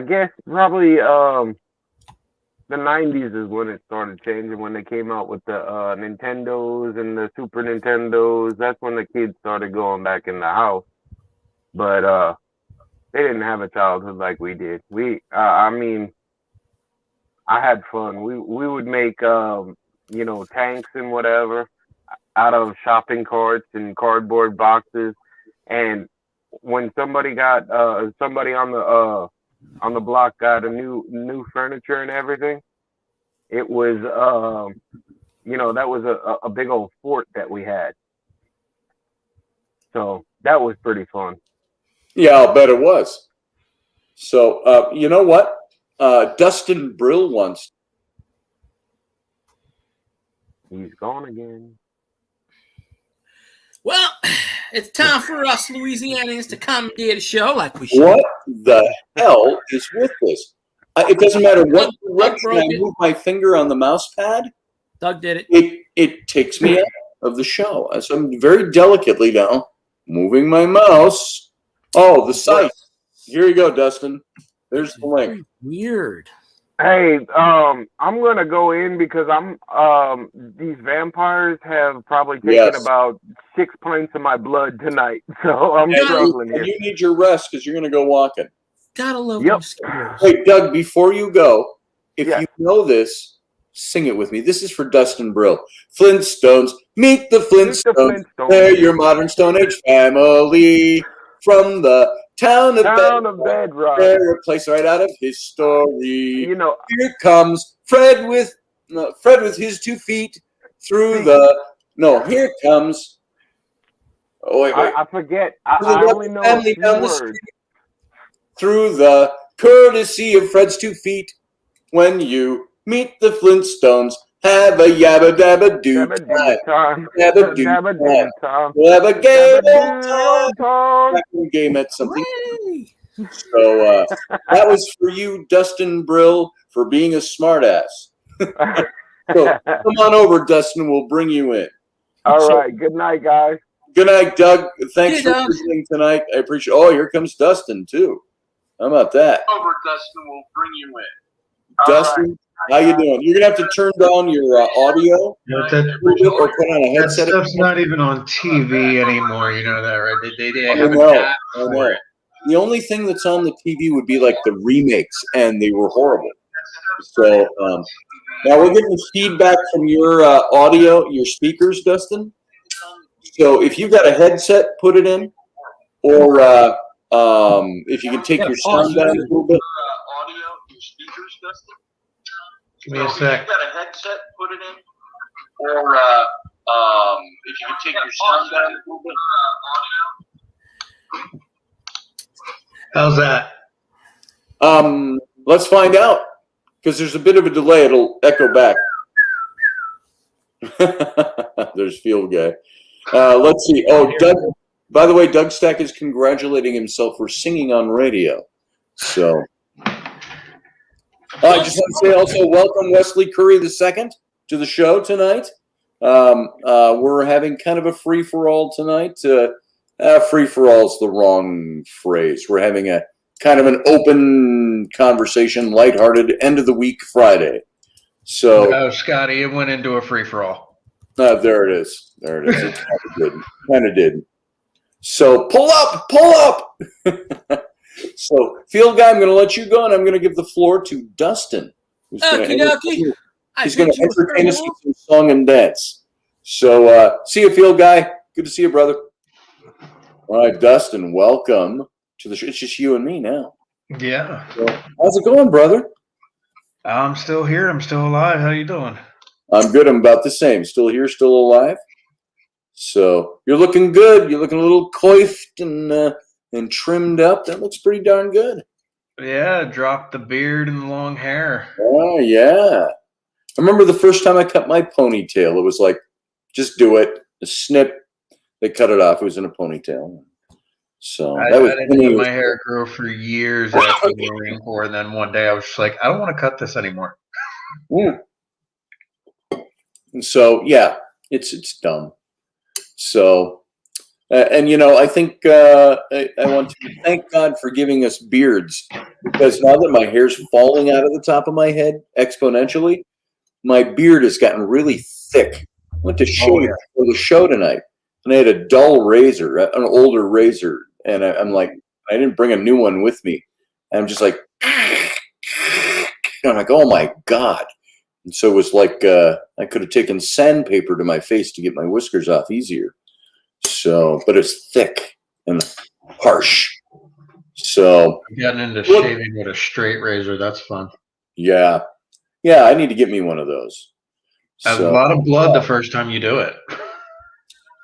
guess probably the 90s is when it started changing, when they came out with the Nintendos and the Super Nintendos. That's when the kids started going back in the house. But they didn't have a childhood like we did. I had fun. We would make tanks and whatever out of shopping carts and cardboard boxes. And when somebody on the block got a new furniture and everything, it was that was a big old fort that we had. So that was pretty fun. Yeah, I'll bet it was. So you know what? Dustin Brill once. He's gone again. Well, it's time for us Louisianians to commandeer the show like we should. What the hell is with this? It doesn't matter what direction I move my finger on the mouse pad. Doug did it. It takes me out of the show. So I'm very delicately now moving my mouse. Oh, the site. Here you go, Dustin. There's the link. Weird. Hey, I'm gonna go in because these vampires have probably taken about 6 pints of my blood tonight, so I'm struggling here. You need your rest because you're gonna go walking. Gotta love those skills. Hey, Doug, before you go, if you know this, sing it with me. This is for Dustin Brill. Flintstones, meet the Flintstones. They're your modern Stone Age family from the town of Bedrock. They're a place right out of his story. Here comes Fred with his 2 feet through the. No, here comes. Oh wait. I forget. I only know a few words. Through the courtesy of Fred's 2 feet, when you meet the Flintstones, have a yabba dabba doo time. Yabba doo time. Have a game time. Game at something. So that was for you, Dustin Brill, for being a smartass. So come on over, Dustin. We'll bring you in. All right. Good night, guys. Good night, Doug. Thanks Hey, for Doug. listening tonight. I appreciate. Oh, here comes Dustin too. How about that? Over, Dustin. We'll bring you in. Dustin, how you doing? You're gonna have to turn down your audio You know, or put on a that headset. stuff's not even on TV anymore. You know that, right? They I have an know. app I for know. it. The only thing that's on the TV would be like the remakes, and they were horrible. So now we're getting feedback from your audio, your speakers, Dustin. So if you've got a headset, put it in, or if you can take your sound down a little bit. Audio, your speakers, Dustin. Give me a sec. If you've got a headset, put it in. Or if you can take your sound down a little bit. How's that? Let's find out, because there's a bit of a delay. It'll echo back. There's Field Guy. Let's see. Oh, Doug. By the way, Doug Stack is congratulating himself for singing on radio. So, I just want to say also welcome Wesley Curry II to the show tonight. We're having kind of a free for all tonight. Free for all is the wrong phrase. We're having a kind of an open conversation, lighthearted end of the week Friday. So, Oh, Scotty, it went into a free for all. there it is. There it is. It kind of did. So pull up. So Field Guy, I'm going to let you go, and I'm going to give the floor to Dustin, who's going to entertain us with some song and dance. So see you, Field Guy. Good to see you, brother. All right, Dustin, welcome to the show. It's just you and me now. Yeah. So, how's it going, brother? I'm still here. I'm still alive. How you doing? I'm good. I'm about the same. Still here, still alive. So you're looking good. You're looking a little coiffed and trimmed up. That looks pretty darn good. Yeah, dropped the beard and the long hair. Oh, yeah. I remember the first time I cut my ponytail. It was like, just do it. A snip. They cut it off. It was in a ponytail. So I didn't let my hair grow for years after the Marine Corps, and then one day I was just like, I don't want to cut this anymore. And so, yeah, it's dumb. So, and I think I want to thank God for giving us beards, because now that my hair's falling out of the top of my head exponentially, my beard has gotten really thick. I went to shave for the show tonight, and I had a dull razor, an older razor, and I'm like, I didn't bring a new one with me. And I'm just like, I'm like, oh my God. And so it was like I could have taken sandpaper to my face to get my whiskers off easier. So, but it's thick and harsh. So Getting into shaving with a straight razor, that's fun. Yeah, I need to get me one of those. A lot of blood the first time you do it.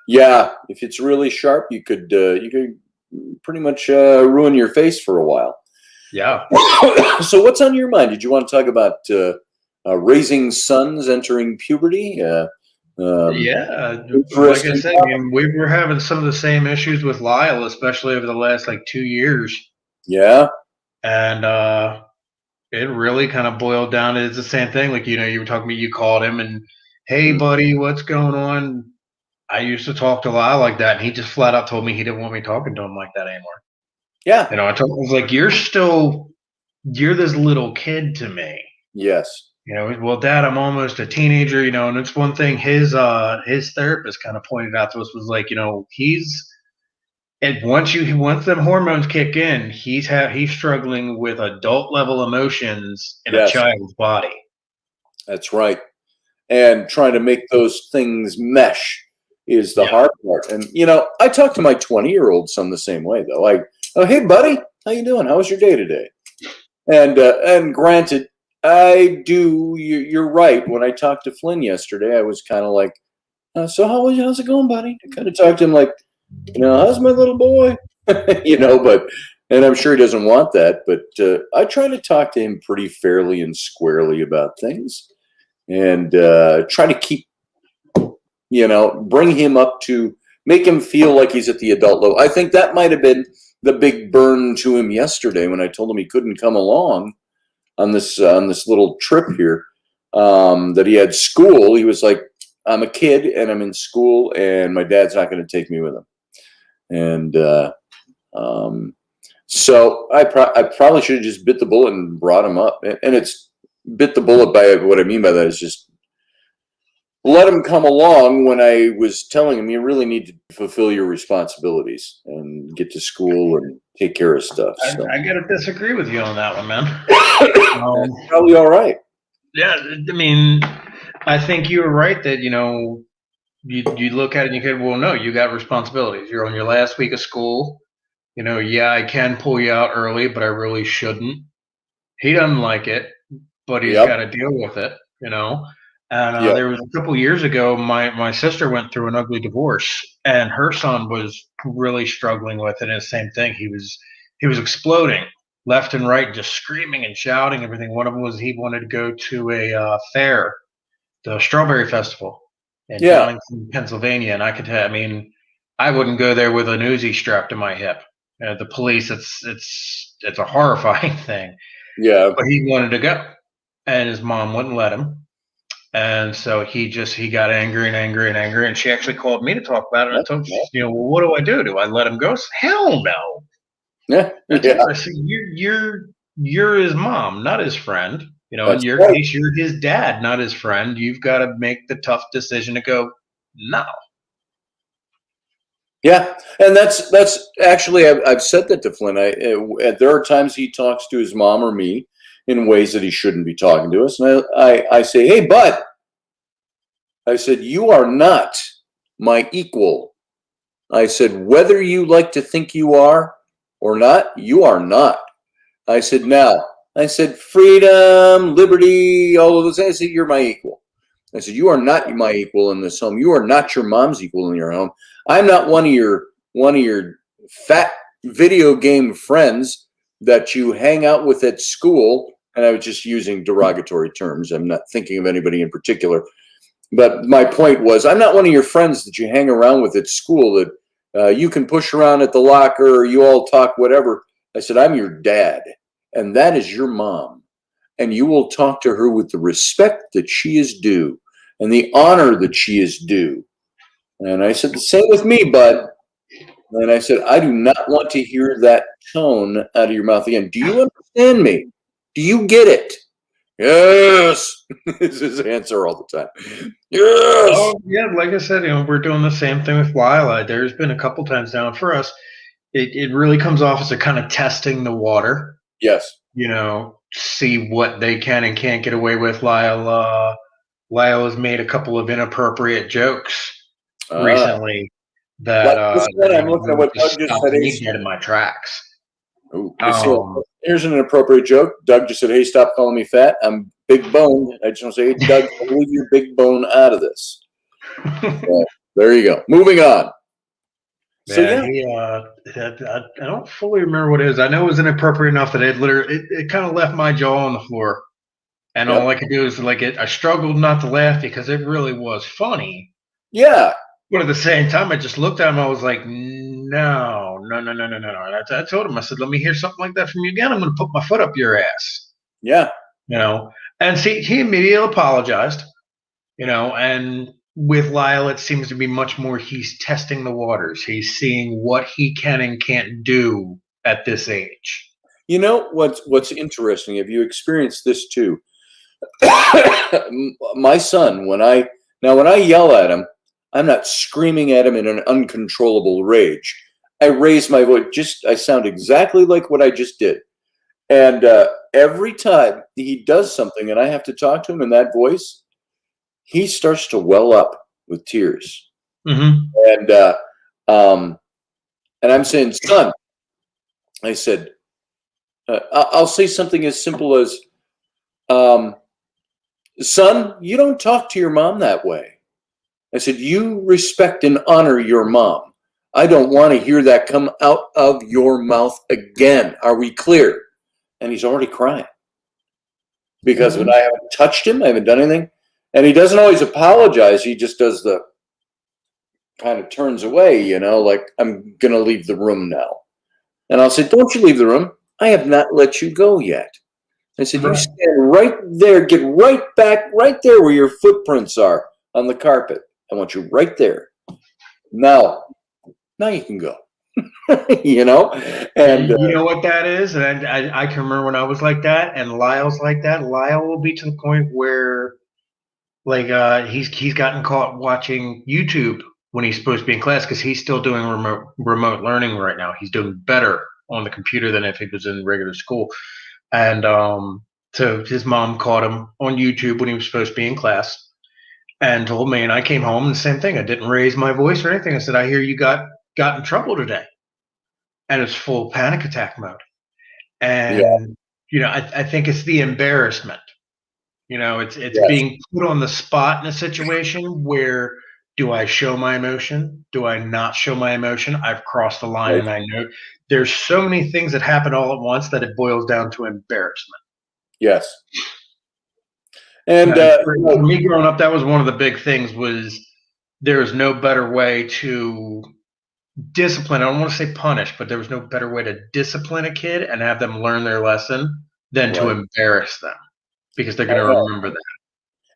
Yeah, if it's really sharp, you could pretty much ruin your face for a while. Yeah. So what's on your mind? Did you want to talk about raising sons entering puberty? Yeah, like I said, we were having some of the same issues with Lyle, especially over the last 2 years. Yeah, and it really kind of boiled down to the same thing. You were talking about, you called him and, hey, buddy, what's going on? I used to talk to Lyle like that, and he just flat out told me he didn't want me talking to him like that anymore. Yeah, I was like, you're this little kid to me. Yes. Well, Dad, I'm almost a teenager, and it's one thing his therapist kind of pointed out to us was like, once them hormones kick in, he's struggling with adult level emotions in a child's body. That's right. And trying to make those things mesh is the hard part. And, I talk to my 20-year-old son the same way, though. Hey, buddy, how you doing? How was your day today? And granted, I do. You're right. When I talked to Flynn yesterday, I was kind of like, so how's it going, buddy? I kind of talked to him like, how's my little boy? And I'm sure he doesn't want that, but I try to talk to him pretty fairly and squarely about things, and try to keep, bring him up to make him feel like he's at the adult level. I think that might have been the big burn to him yesterday when I told him he couldn't come along on this little trip here, that he had school. He was like, I'm a kid and I'm in school, and my dad's not going to take me with him. And so I probably should have just bit the bullet and brought him up. And it's bit the bullet by what I mean by that is just let him come along when I was telling him you really need to fulfill your responsibilities and get to school and take care of stuff. So. I got to disagree with you on that one, man. That's probably all right. Yeah, I mean, I think you were right that, you look at it and you go, well, no, you got responsibilities. You're on your last week of school. Yeah, I can pull you out early, but I really shouldn't. He doesn't like it, but he's got to deal with it, And there was a couple years ago, my sister went through an ugly divorce, and her son was really struggling with it. And the same thing, he was exploding left and right, just screaming and shouting everything. One of them was he wanted to go to a fair, the Strawberry Festival in Darlington, Pennsylvania, and I could tell. I mean, I wouldn't go there with an Uzi strapped to my hip. The police, it's a horrifying thing. Yeah, but he wanted to go, and his mom wouldn't let him. And so he got angry, and she actually called me to talk about it. And I told her, well, what do I do? Do I let him go? I said, hell no. Yeah. I said, you're his mom, not his friend. In your case, you're his dad, not his friend. You've got to make the tough decision to go, no. Yeah, and that's actually I've said that to Flynn. There are times he talks to his mom or me in ways that he shouldn't be talking to us. And I say, hey, bud, I said, you are not my equal. I said, whether you like to think you are or not, you are not. I said, freedom, liberty, all of those. I said, you're my equal. I said, you are not my equal in this home. You are not your mom's equal in your home. I'm not one of your fat video game friends that you hang out with at school. And I was just using derogatory terms. I'm not thinking of anybody in particular. But my point was, I'm not one of your friends that you hang around with at school that you can push around at the locker or you all talk whatever. I said, I'm your dad, and that is your mom. And you will talk to her with the respect that she is due and the honor that she is due. And I said, the same with me, bud. And I said, I do not want to hear that tone out of your mouth again. Do you understand me? Do you get it? Yes. Is his answer all the time. Yes. Oh, yeah, like I said, we're doing the same thing with Lila. There's been a couple times now. For us, it really comes off as a kind of testing the water. Yes. See what they can and can't get away with. Lila's made a couple of inappropriate jokes recently that I'm looking at what Doug just said. Dead in my tracks. Here's an inappropriate joke. Doug just said, hey, stop calling me fat. I'm big boned. I just want to say, hey, Doug, leave your big bone out of this. There you go. Moving on. I don't fully remember what it is. I know it was inappropriate enough that it kind of left my jaw on the floor. And all I could do is I struggled not to laugh because it really was funny. Yeah. But at the same time, I just looked at him. I was like, no. And I told him, I said, let me hear something like that from you again. I'm going to put my foot up your ass. Yeah. And see, he immediately apologized, and with Lyle, it seems to be much more he's testing the waters. He's seeing what he can and can't do at this age. What's interesting, have you experienced this too? My son, when I yell at him, I'm not screaming at him in an uncontrollable rage. I raise my voice. I sound exactly like what I just did. And every time he does something and I have to talk to him in that voice, he starts to well up with tears. Mm-hmm. And I'm saying, son, I said, I'll say something as simple as, son, you don't talk to your mom that way. I said, you respect and honor your mom. I don't want to hear that come out of your mouth again. Are we clear? And he's already crying. Because when I haven't touched him, I haven't done anything. And he doesn't always apologize. He just does the kind of turns away, like, I'm going to leave the room now. And I'll say, don't you leave the room. I have not let you go yet. I said, you stand right there. Get right back, right there where your footprints are. on the carpet. I want you right there. Now you can go. You know? And you know what that is? And I can remember when I was like that, and Lyle's like that. Lyle will be to the point where, like, he's gotten caught watching YouTube when he's supposed to be in class because he's still doing remote learning right now. He's doing better on the computer than if he was in regular school. And so his mom caught him on YouTube when he was supposed to be in class and told me, and I came home and the same thing. I didn't raise my voice or anything. I said, I hear you got in trouble today. And it's full panic attack mode. And, you know, I think it's the embarrassment. You know, it's being put on the spot in a situation where, do I show my emotion? Do I not show my emotion? I've crossed the line, and I know there's so many things that happen all at once that it boils down to embarrassment. Yes. And for me growing up, that was one of the big things. Was there was no better way to discipline. I don't want to say punish, but there was no better way to discipline a kid and have them learn their lesson than to embarrass them, because they're going to remember that.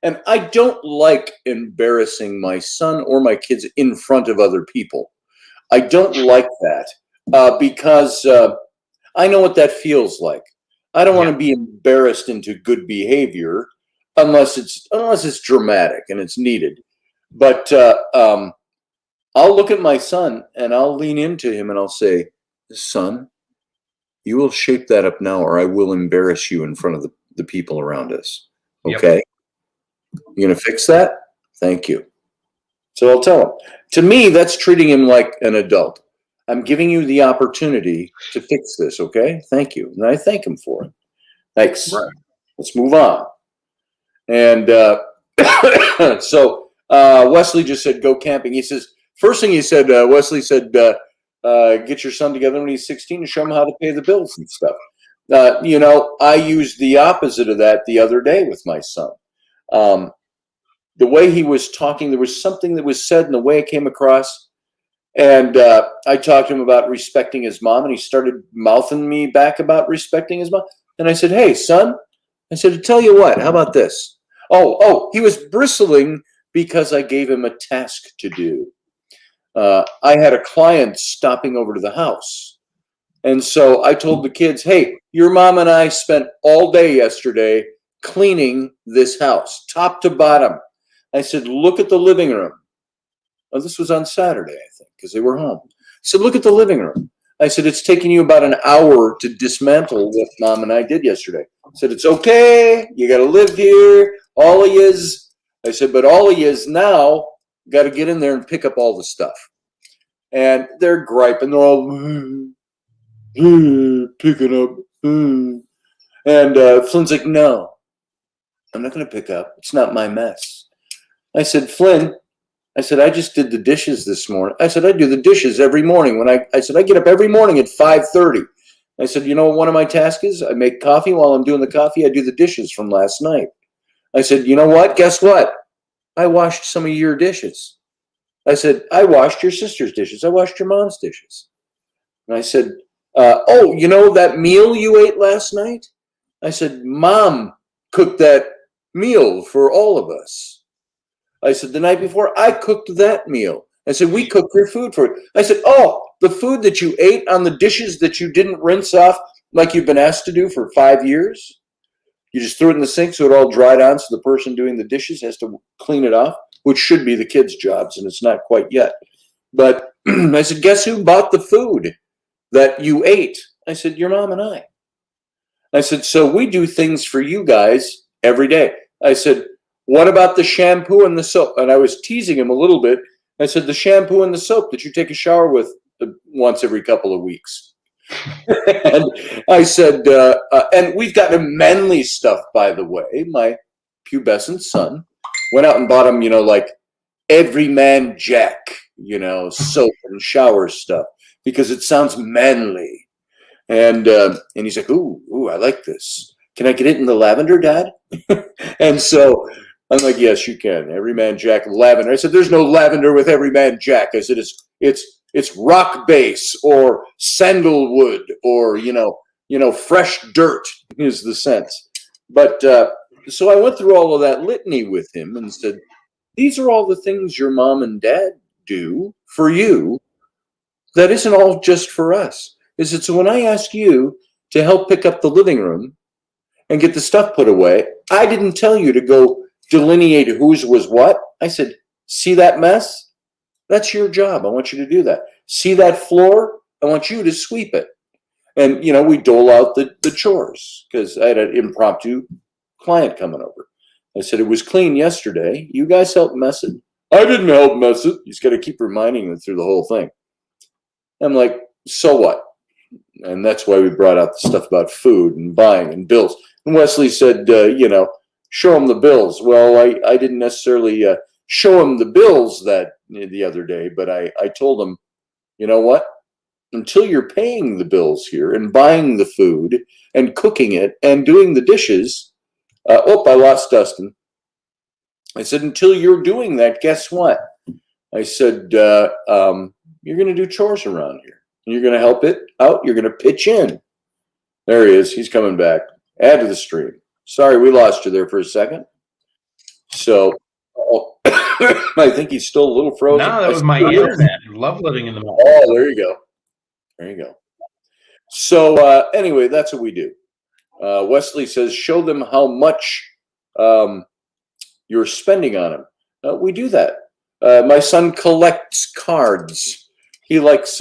And I don't like embarrassing my son or my kids in front of other people. I don't like that because I know what that feels like. I don't want to be embarrassed into good behavior unless it's dramatic and it's needed. But I'll look at my son and I'll lean into him and I'll say, son, you will shape that up now or I will embarrass you in front of the people around us. Okay? Yep. You going to fix that? Thank you. So I'll tell him. To me, that's treating him like an adult. I'm giving you the opportunity to fix this, okay? Thank you. And I thank him for it. Thanks. Right. Let's move on. And so Wesley just said, go camping. He says, first thing he said, Wesley said, get your son together when he's 16 and show him how to pay the bills and stuff. You know, I used the opposite of that the other day with my son. The way he was talking, there was something that was said in the way it came across. And I talked to him about respecting his mom, and he started mouthing me back about respecting his mom. And I said, hey, son, I said, to tell you what, how about this? Oh, he was bristling because I gave him a task to do. I had a client stopping over to the house. And so I told the kids, hey, your mom and I spent all day yesterday cleaning this house, top to bottom. I said, look at the living room. Oh, this was on Saturday, I think, because they were home. I said, look at the living room. I said, it's taking you about an hour to dismantle what Mom and I did yesterday. I said, it's okay. You got to live here. All he is. I said, but all he is now, got to get in there and pick up all the stuff. And they're griping. They're all picking up. And Flynn's like, no, I'm not going to pick up. It's not my mess. I said, Flynn, I said, I just did the dishes this morning. I said, I do the dishes every morning. When I said, I get up every morning at 5:30. I said, you know what one of my tasks is? I make coffee. While I'm doing the coffee, I do the dishes from last night. I said, you know what? Guess what? I washed some of your dishes. I said, I washed your sister's dishes. I washed your mom's dishes. And I said, oh, you know that meal you ate last night? I said, Mom cooked that meal for all of us. I said, the night before, I cooked that meal. I said, we cooked your food for it. I said, oh, the food that you ate on the dishes that you didn't rinse off like you've been asked to do for 5 years? You just threw it in the sink so it all dried on, so the person doing the dishes has to clean it off, which should be the kids' jobs, and it's not quite yet. But I said, guess who bought the food that you ate? I said, your mom and I. I said, so we do things for you guys every day. I said, what about the shampoo and the soap? And I was teasing him a little bit. I said, the shampoo and the soap that you take a shower with once every couple of weeks. And I said, and we've got manly stuff, by the way. My pubescent son went out and bought him, like Everyman Jack, soap and shower stuff, because it sounds manly. And he's like, ooh, I like this. Can I get it in the lavender, Dad? And so I'm like, yes, you can. Everyman Jack lavender. I said, there's no lavender with Everyman Jack. I said, it's rock base or sandalwood or, fresh dirt is the sense. But so I went through all of that litany with him and said, these are all the things your mom and dad do for you. That isn't all just for us. Is it? So when I ask you to help pick up the living room and get the stuff put away, I didn't tell you to go delineate whose was what. I said, see that mess? That's your job. I want you to do that. See that floor? I want you to sweep it. And, we dole out the chores because I had an impromptu client coming over. I said, it was clean yesterday. You guys helped mess it. I didn't help mess it. You just got to keep reminding them through the whole thing. I'm like, so what? And that's why we brought out the stuff about food and buying and bills. And Wesley said, show them the bills. Well, I didn't necessarily show him the bills that the other day, but I told him, you know what? Until you're paying the bills here and buying the food and cooking it and doing the dishes. I lost Dustin. I said, until you're doing that, guess what? I said, you're going to do chores around here. You're going to help it out. You're going to pitch in. There he is. He's coming back. Add to the stream. Sorry, we lost you there for a second. So I think he's still a little frozen. No, that was my internet. Love living in the mountains. Oh, there you go. There you go. So anyway, that's what we do. Wesley says, show them how much you're spending on them. We do that. My son collects cards. He likes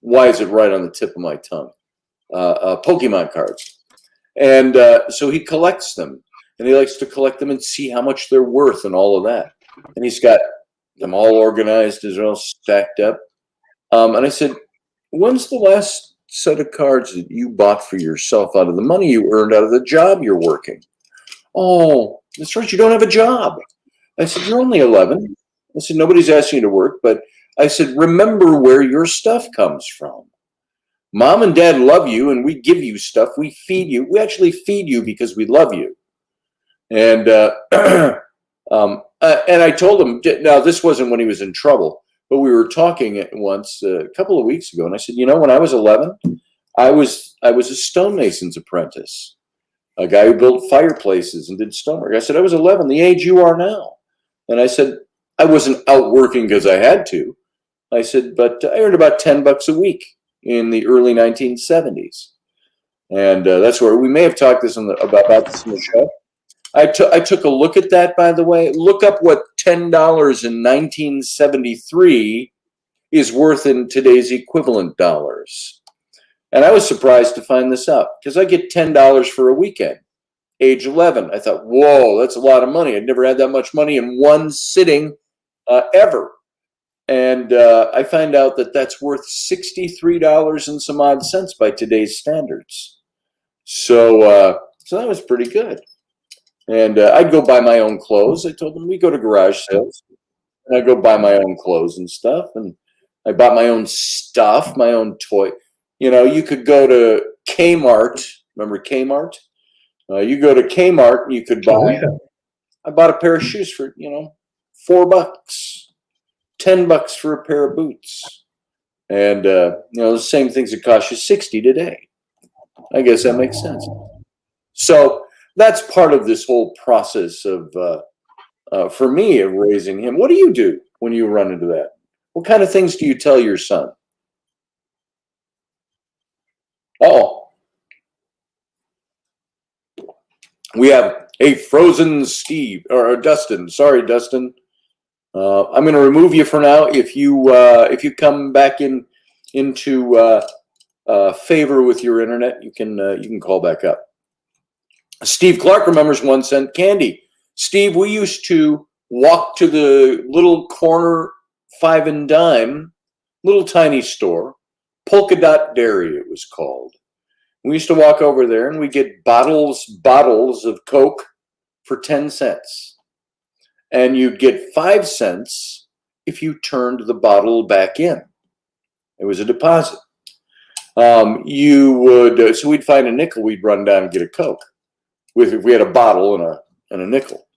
why is it right on the tip of my tongue? Pokemon cards. And so he collects them. And he likes to collect them and see how much they're worth and all of that. And he's got them all organized, as well stacked up. And I said, when's the last set of cards that you bought for yourself out of the money you earned out of the job you're working? Oh, that's right, you don't have a job. I said, you're only 11. I said, nobody's asking you to work, but I said, remember where your stuff comes from. Mom and dad love you, and we give you stuff. We feed you. We actually feed you because we love you. And and I told him, now this wasn't when he was in trouble, but we were talking once a couple of weeks ago, and I said, when I was 11, I was a stonemason's apprentice, a guy who built fireplaces and did stonework. I said, I was 11, the age you are now. And I said, I wasn't out working because I had to. I said, but I earned about $10 a week in the early 1970s. And that's where we may have talked about this in the show. I took a look at that, by the way. Look up what $10 in 1973 is worth in today's equivalent dollars. And I was surprised to find this out because I get $10 for a weekend, age 11. I thought, whoa, that's a lot of money. I'd never had that much money in one sitting ever. And I find out that that's worth $63 and some odd cents by today's standards. So that was pretty good. And I'd go buy my own clothes. I told them we go to garage sales. And I'd go buy my own clothes and stuff. And I bought my own stuff, my own toy. You could go to Kmart. Remember Kmart? You go to Kmart and you could buy. I bought a pair of shoes for, $4, $10 for a pair of boots. And, the same things that cost you $60 today. I guess that makes sense. So that's part of this whole process of, for me, of raising him. What do you do when you run into that? What kind of things do you tell your son? We have a frozen Steve or Dustin. Sorry, Dustin. I'm going to remove you for now. If you come back into favor with your internet, you can call back up. Steve Clark remembers 1 cent candy. Steve, we used to walk to the little corner 5 and dime, little tiny store, Polka Dot Dairy it was called. We used to walk over there and we get bottles of Coke for 10 cents. And you'd get 5 cents if you turned the bottle back in. It was a deposit. So we'd find a nickel, we'd run down and get a Coke. If we had a bottle and a nickel.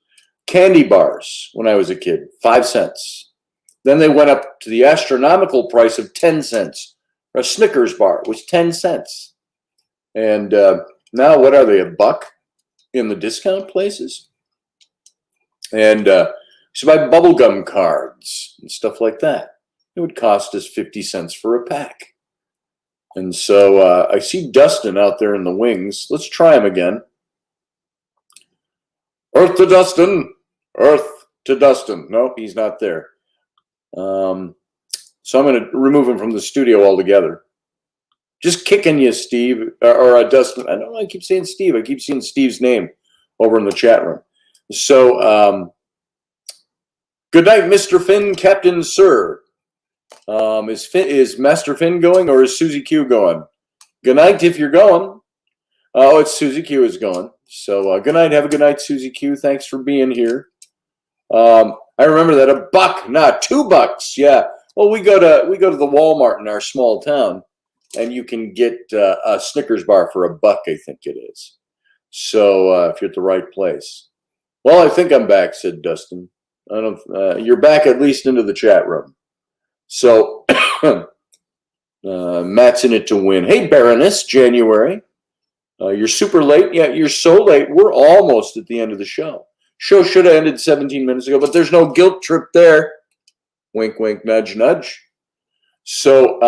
Candy bars, when I was a kid, 5 cents. Then they went up to the astronomical price of 10 cents. A Snickers bar was 10 cents. And now what are they, $1? in the discount places. And so buy bubblegum cards and stuff like that. It would cost us 50 cents for a pack. And so I see Dustin out there in the wings. Let's try him again. Earth to Dustin. Earth to Dustin. Nope, he's not there. So I'm going to remove him from the studio altogether. Just kicking you, Steve, or Dustin. I don't know, I keep saying Steve. I keep seeing Steve's name over in the chat room. So, good night, Mr. Finn, Captain Sir. Is Master Finn going, or is Susie Q going? Good night if you're going. Oh, it's Susie Q is going. So good night. Have a good night, Susie Q. Thanks for being here. I remember that $1, not $2. Yeah. Well, we go to the Walmart in our small town, and you can get a Snickers bar for $1, I think it is. So if you're at the right place. Well, I think I'm back, said Dustin. I don't. You're back at least into the chat room. So Matt's in it to win. Hey, Baroness, January. You're super late. Yeah, you're so late. We're almost at the end of the show. Show should have ended 17 minutes ago, but there's no guilt trip there. Wink, wink, nudge, nudge. So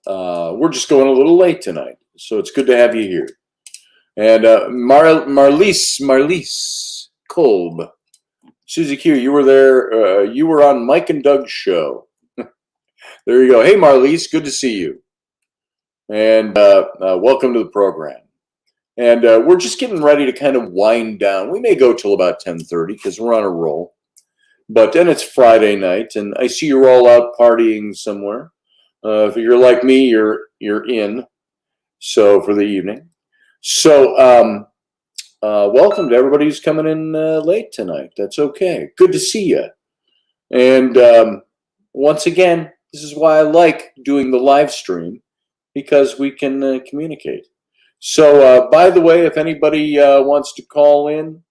we're just going a little late tonight. So it's good to have you here. And Marlise Kolb. Susie Q, you were there. You were on Mike and Doug's show. There you go. Hey, Marlise, good to see you. And welcome to the program. And we're just getting ready to kind of wind down. We may go till about 10:30 because we're on a roll. But then it's Friday night, and I see you're all out partying somewhere. If you're like me, you're in. So for the evening. So welcome to everybody who's coming in late tonight. That's okay. Good to see you. And once again, this is why I like doing the live stream, because we can communicate. So, by the way, if anybody wants to call in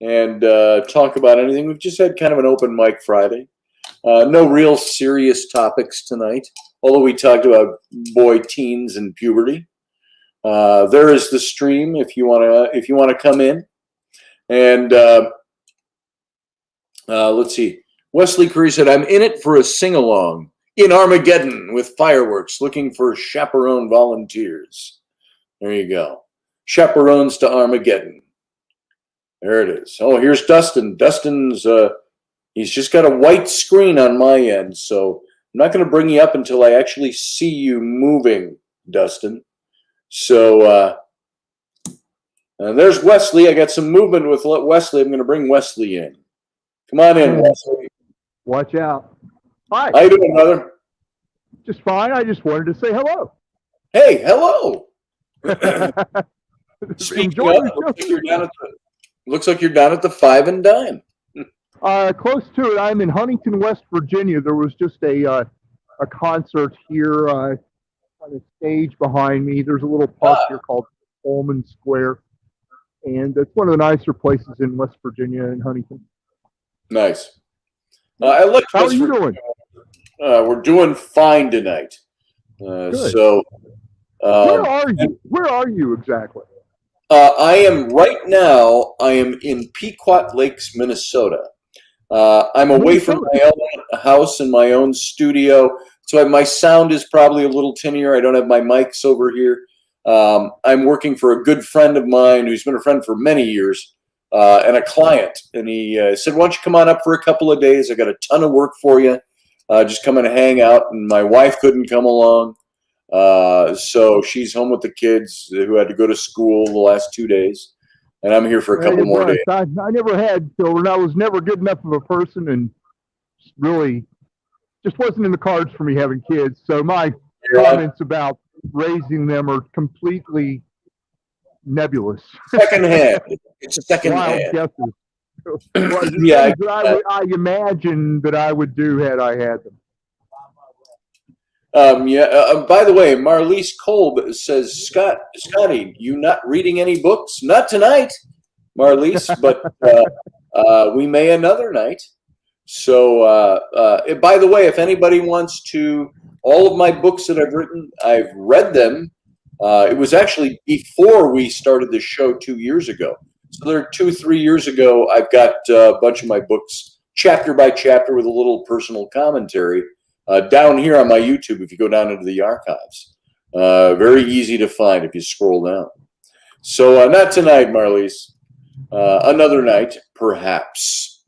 and talk about anything, we've just had kind of an open mic Friday. No real serious topics tonight, although we talked about boy teens and puberty. There is the stream if you want to come in. And let's see. Wesley Curry said, "I'm in it for a sing-along in Armageddon with fireworks, looking for chaperone volunteers." There you go. Chaperones to Armageddon. There it is. Oh, here's Dustin. Dustin's, he's just got a white screen on my end, so I'm not going to bring you up until I actually see you moving, Dustin. So, and there's Wesley. I got some movement with Wesley. I'm going to bring Wesley in. Come on in, Wesley. Watch out. Hi. How you doing, brother? Just fine. I just wanted to say hello. Hey, hello. Speaking of, looks like you're down at the Five and Dime. Close to it. I'm in Huntington, West Virginia. There was just a concert here on the stage behind me. There's a little park here called Coleman Square, and it's one of the nicer places in West Virginia in Huntington. Nice. I like. How are you doing? We're doing fine tonight. So. Where are you? Where are you exactly? I am right now. I am in Pequot Lakes, Minnesota. I'm away from my own house and my own studio, so my sound is probably a little tinnier. I don't have my mics over here. I'm working for a good friend of mine who's been a friend for many years and a client. And he said, "Why don't you come on up for a couple of days? I got a ton of work for you. Just come and hang out." And my wife couldn't come along. So she's home with the kids who had to go to school the last 2 days, and I'm here for a couple more days. I never had children. I was never good enough of a person, and really just wasn't in the cards for me having kids. So my comments about raising them are completely nebulous. Secondhand. It's secondhand. Yeah, I imagine that I would do had I had them. By the way, Marlise Kolb says, Scotty, you not reading any books? Not tonight, Marlise, but we may another night. So, by the way, if anybody wants to, all of my books that I've written, I've read them. It was actually before we started the show 2 years ago. So there, 2-3 years ago, I've got a bunch of my books, chapter by chapter, with a little personal commentary down here on my YouTube. If you go down into the archives, very easy to find if you scroll down. So not tonight, Marlies. Another night, perhaps.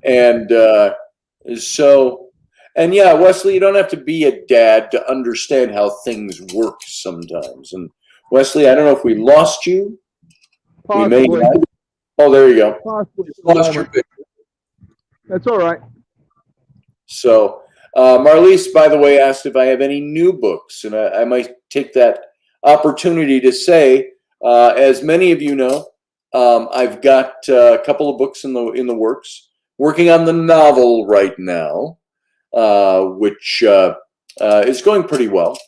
And and yeah, Wesley, you don't have to be a dad to understand how things work sometimes. And Wesley, I don't know if we lost you. Possibly. We may have. Oh, there you go. Possibly. Lost your picture. That's all right. So, Marlies, by the way, asked if I have any new books, and I might take that opportunity to say, as many of you know, I've got a couple of books in the works. Working on the novel right now, which is going pretty well.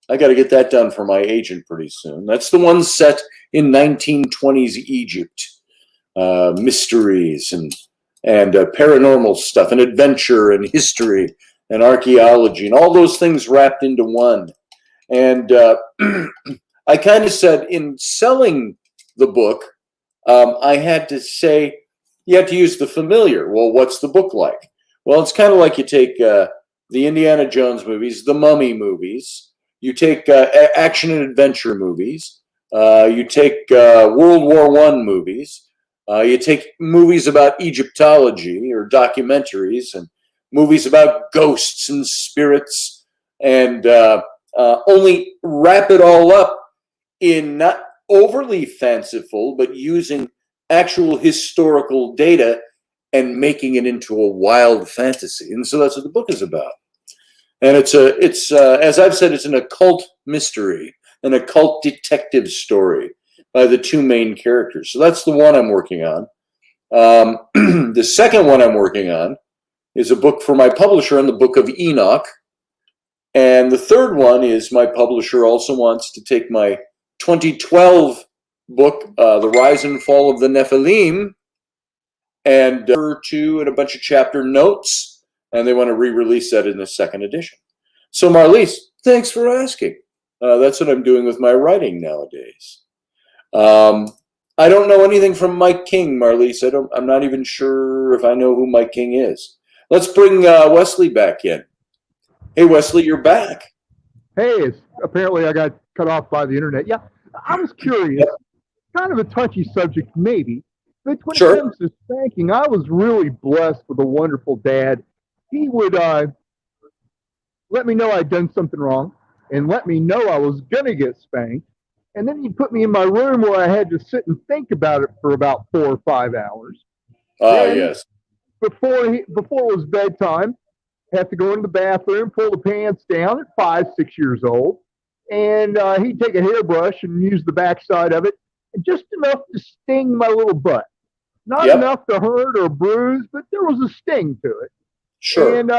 I got to get that done for my agent pretty soon. That's the one set in 1920s Egypt, mysteries and paranormal stuff, and adventure and history and archaeology and all those things wrapped into one. And I kind of said in selling the book, I had to say, you have to use the familiar. Well, what's the book like? Well, it's kind of like you take the Indiana Jones movies, the Mummy movies, you take action and adventure movies, you take World War I movies, you take movies about Egyptology or documentaries, and movies about ghosts and spirits, and only wrap it all up in not overly fanciful, but using actual historical data and making it into a wild fantasy. And so that's what the book is about. And it's as I've said, it's an occult mystery, an occult detective story by the two main characters. So that's the one I'm working on. The second one I'm working on is a book for my publisher on the Book of Enoch. And the third one is my publisher also wants to take my 2012 book, The Rise and Fall of the Nephilim, and and a bunch of chapter notes, and they want to re-release that in the second edition. So Marlies, thanks for asking. That's what I'm doing with my writing nowadays. I don't know anything from Mike King, Marlies. I'm not even sure if I know who Mike King is. Let's bring Wesley back in. Hey, Wesley, you're back. Hey, apparently I got cut off by the internet. Yeah, I was curious. Kind of a touchy subject, maybe. But when it comes to spanking, I was really blessed with a wonderful dad. He would let me know I'd done something wrong and let me know I was going to get spanked. And then he'd put me in my room where I had to sit and think about it for about 4 or 5 hours. Yes. Before it was bedtime, I have to go into the bathroom, pull the pants down at 5, 6 years old. And he'd take a hairbrush and use the backside of it, and just enough to sting my little butt. Not enough to hurt or bruise, but there was a sting to it. Sure. And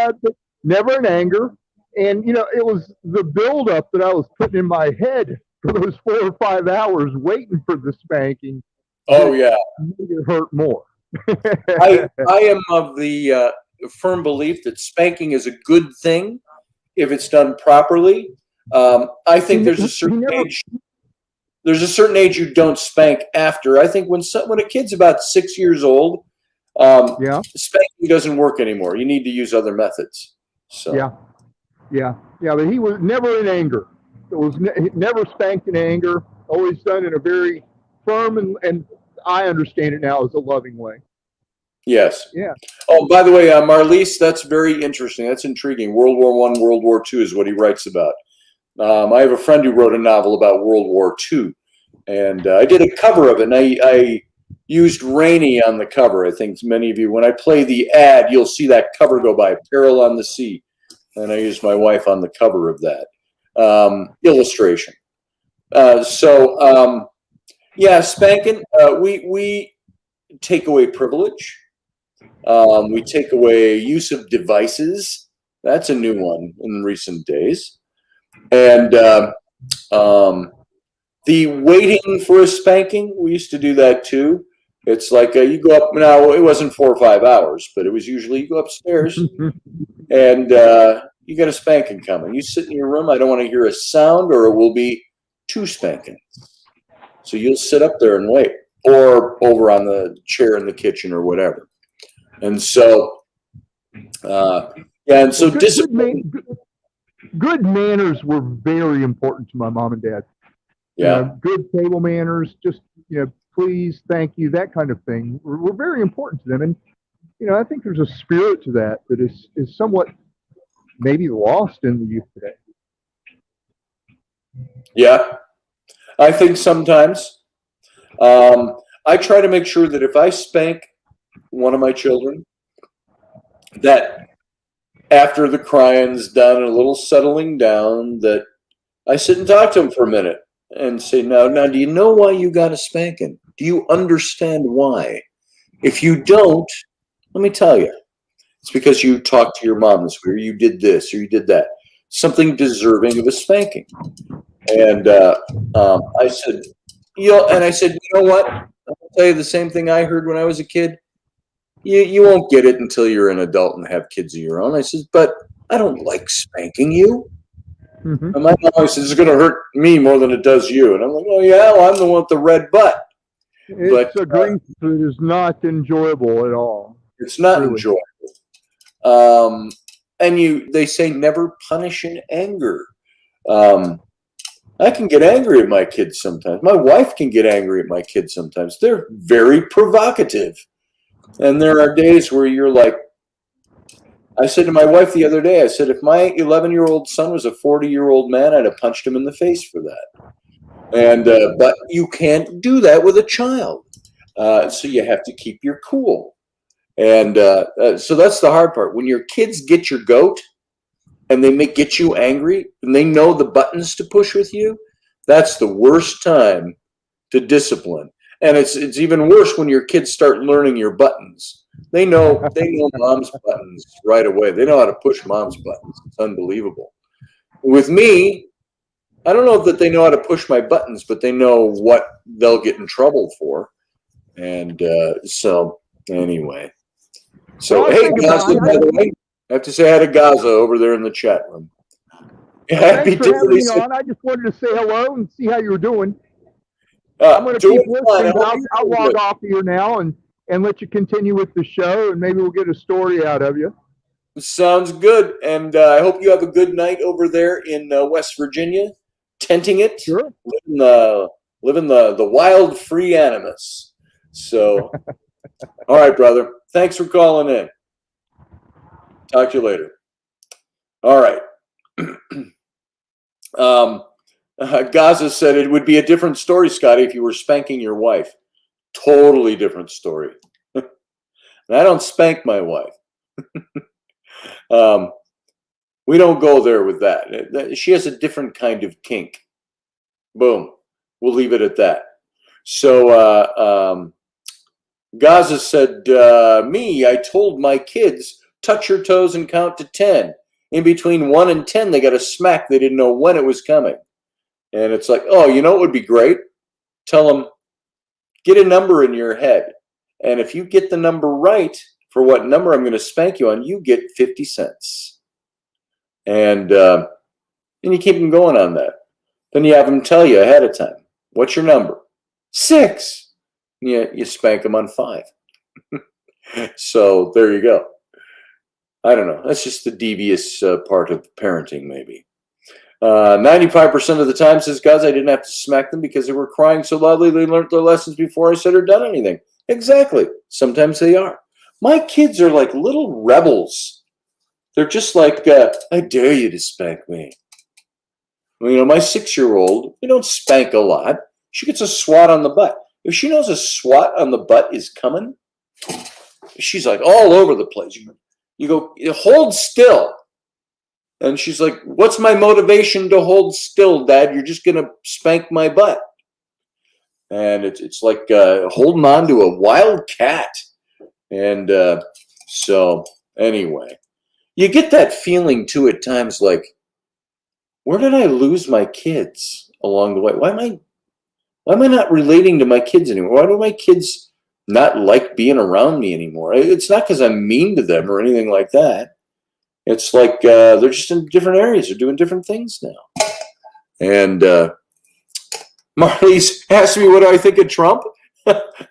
never in anger. And, you know, it was the buildup that I was putting in my head for those 4 or 5 hours waiting for the spanking. Oh, yeah. Made it hurt more. I am of the firm belief that spanking is a good thing if it's done properly. I think there's a certain age. There's a certain age you don't spank after. I think when a kid's about 6 years old, spanking doesn't work anymore. You need to use other methods. So yeah. But he was never in anger. It was never spanked in anger. Always done in a very firm and I understand it now as a loving way. Yes. Yeah. Oh, by the way, Marlies, that's very interesting. That's intriguing. World War I, World War II is what he writes about. I have a friend who wrote a novel about World War II, and I did a cover of it, and I used Rainey on the cover. I think many of you, when I play the ad, you'll see that cover go by, Peril on the Sea, and I used my wife on the cover of that illustration. Spanking, we take away privilege. We take away use of devices. That's a new one in recent days. And the waiting for a spanking, we used to do that too. It's like you go up, now it wasn't 4 or 5 hours, but it was usually you go upstairs and you got a spanking coming. You sit in your room, I don't want to hear a sound or it will be 2 spankings. So you'll sit up there and wait, or over on the chair in the kitchen or whatever. And so, and so discipline. Good manners were very important to my mom and dad. Yeah. Good table manners, just, please, thank you, that kind of thing were very important to them. And, I think there's a spirit to that is somewhat maybe lost in the youth today. Yeah, I think sometimes. I try to make sure that if I spank one of my children, that after the crying's done and a little settling down, that I sit and talk to them for a minute and say, now, do you know why you got a spanking? Do you understand why? If you don't, let me tell you. It's because you talked to your mom this way, or you did this, or you did that. Something deserving of a spanking. And I said, you know what? I'll tell you the same thing I heard when I was a kid. You won't get it until you're an adult and have kids of your own. I said, but I don't like spanking you. Mm-hmm. And my mom always says, it's going to hurt me more than it does you. And I'm like, oh, yeah, well, I'm the one with the red butt. It's a grief that is not enjoyable at all. It's not enjoyable. And they say never punish in anger. I can get angry at my kids sometimes. My wife can get angry at my kids sometimes. They're very provocative. And there are days where you're like, I said to my wife the other day, I said, if my 11-year-old son was a 40-year-old man, I'd have punched him in the face for that. And but you can't do that with a child. So you have to keep your cool. And so that's the hard part. When your kids get your goat and they get you angry and they know the buttons to push with you, that's the worst time to discipline. And it's even worse when your kids start learning your buttons. They know mom's buttons right away. They know how to push mom's buttons. It's unbelievable. With me, I don't know that they know how to push my buttons, but they know what they'll get in trouble for. And so anyway. So, well, hey, Gaza, by the way, I have to say hi to Gaza over there in the chat room. Thanks for having me on. I just wanted to say hello and see how you were doing. I'm going to keep listening. I'll log off here now and let you continue with the show, and maybe we'll get a story out of you. Sounds good. And I hope you have a good night over there in West Virginia, tenting it. Sure. Living the wild, free animus. So, all right, brother. Thanks for calling in. Talk to you later. All right. Gaza said it would be a different story, Scotty, if you were spanking your wife. Totally different story. And I don't spank my wife. We don't go there with that. She has a different kind of kink. Boom. We'll leave it at that. So Gaza said, I told my kids, touch your toes and count to 10. In between 1 and 10, they got a smack. They didn't know when it was coming. And it's like, oh, you know what would be great? Tell them, get a number in your head. And if you get the number right for what number I'm going to spank you on, you get 50 cents. And you keep them going on that. Then you have them tell you ahead of time, what's your number? 6. You spank them on 5. So there you go. I don't know. That's just the devious part of parenting, maybe. 95% of the time, says Guz, I didn't have to smack them because they were crying so loudly they learned their lessons before I said or done anything. Exactly. Sometimes they are. My kids are like little rebels. They're just like, I dare you to spank me. Well, my 6-year-old, we don't spank a lot. She gets a swat on the butt. If she knows a swat on the butt is coming, she's like all over the place. You go, hold still. And she's like, what's my motivation to hold still, Dad? You're just going to spank my butt. And it's like holding on to a wild cat. And so anyway, you get that feeling too at times like, where did I lose my kids along the way? Why am I not relating to my kids anymore? Why do my kids not like being around me anymore? It's not because I'm mean to them or anything like that. It's like they're just in different areas. They're doing different things now. And Marlies asked me what do I think of Trump.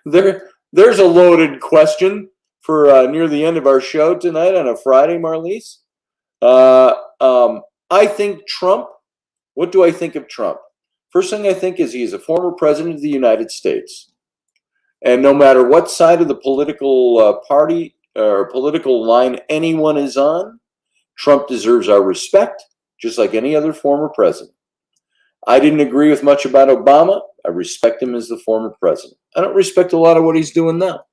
There's a loaded question for near the end of our show tonight on a Friday, Marlies. I think Trump. What do I think of Trump? First thing I think is he is a former president of the United States. And no matter what side of the political party or political line anyone is on, Trump deserves our respect, just like any other former president. I didn't agree with much about Obama. I respect him as the former president. I don't respect a lot of what he's doing now.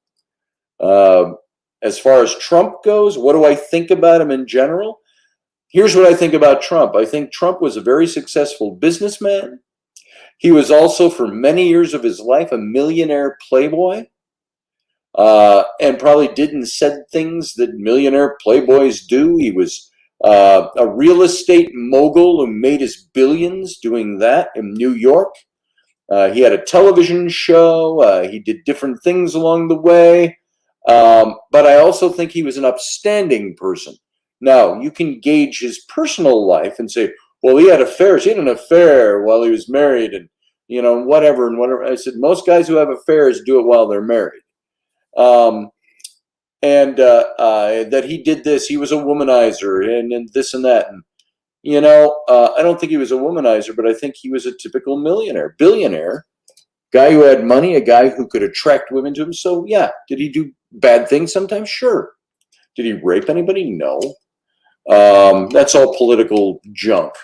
As far as Trump goes, what do I think about him in general? Here's what I think about Trump. I think Trump was a very successful businessman. He was also, for many years of his life, a millionaire playboy, and probably did and said things that millionaire playboys do. He was a real estate mogul who made his billions doing that in New York. He had a television show. He did different things along the way. But I also think he was an upstanding person. Now, you can gauge his personal life and say, well, he had affairs. He had an affair while he was married and, whatever and whatever. I said, most guys who have affairs do it while they're married. That he did this. He was a womanizer and this and that. And, I don't think he was a womanizer, but I think he was a typical billionaire, guy who had money, a guy who could attract women to him. So, yeah, did he do bad things sometimes? Sure. Did he rape anybody? No. That's all political junk.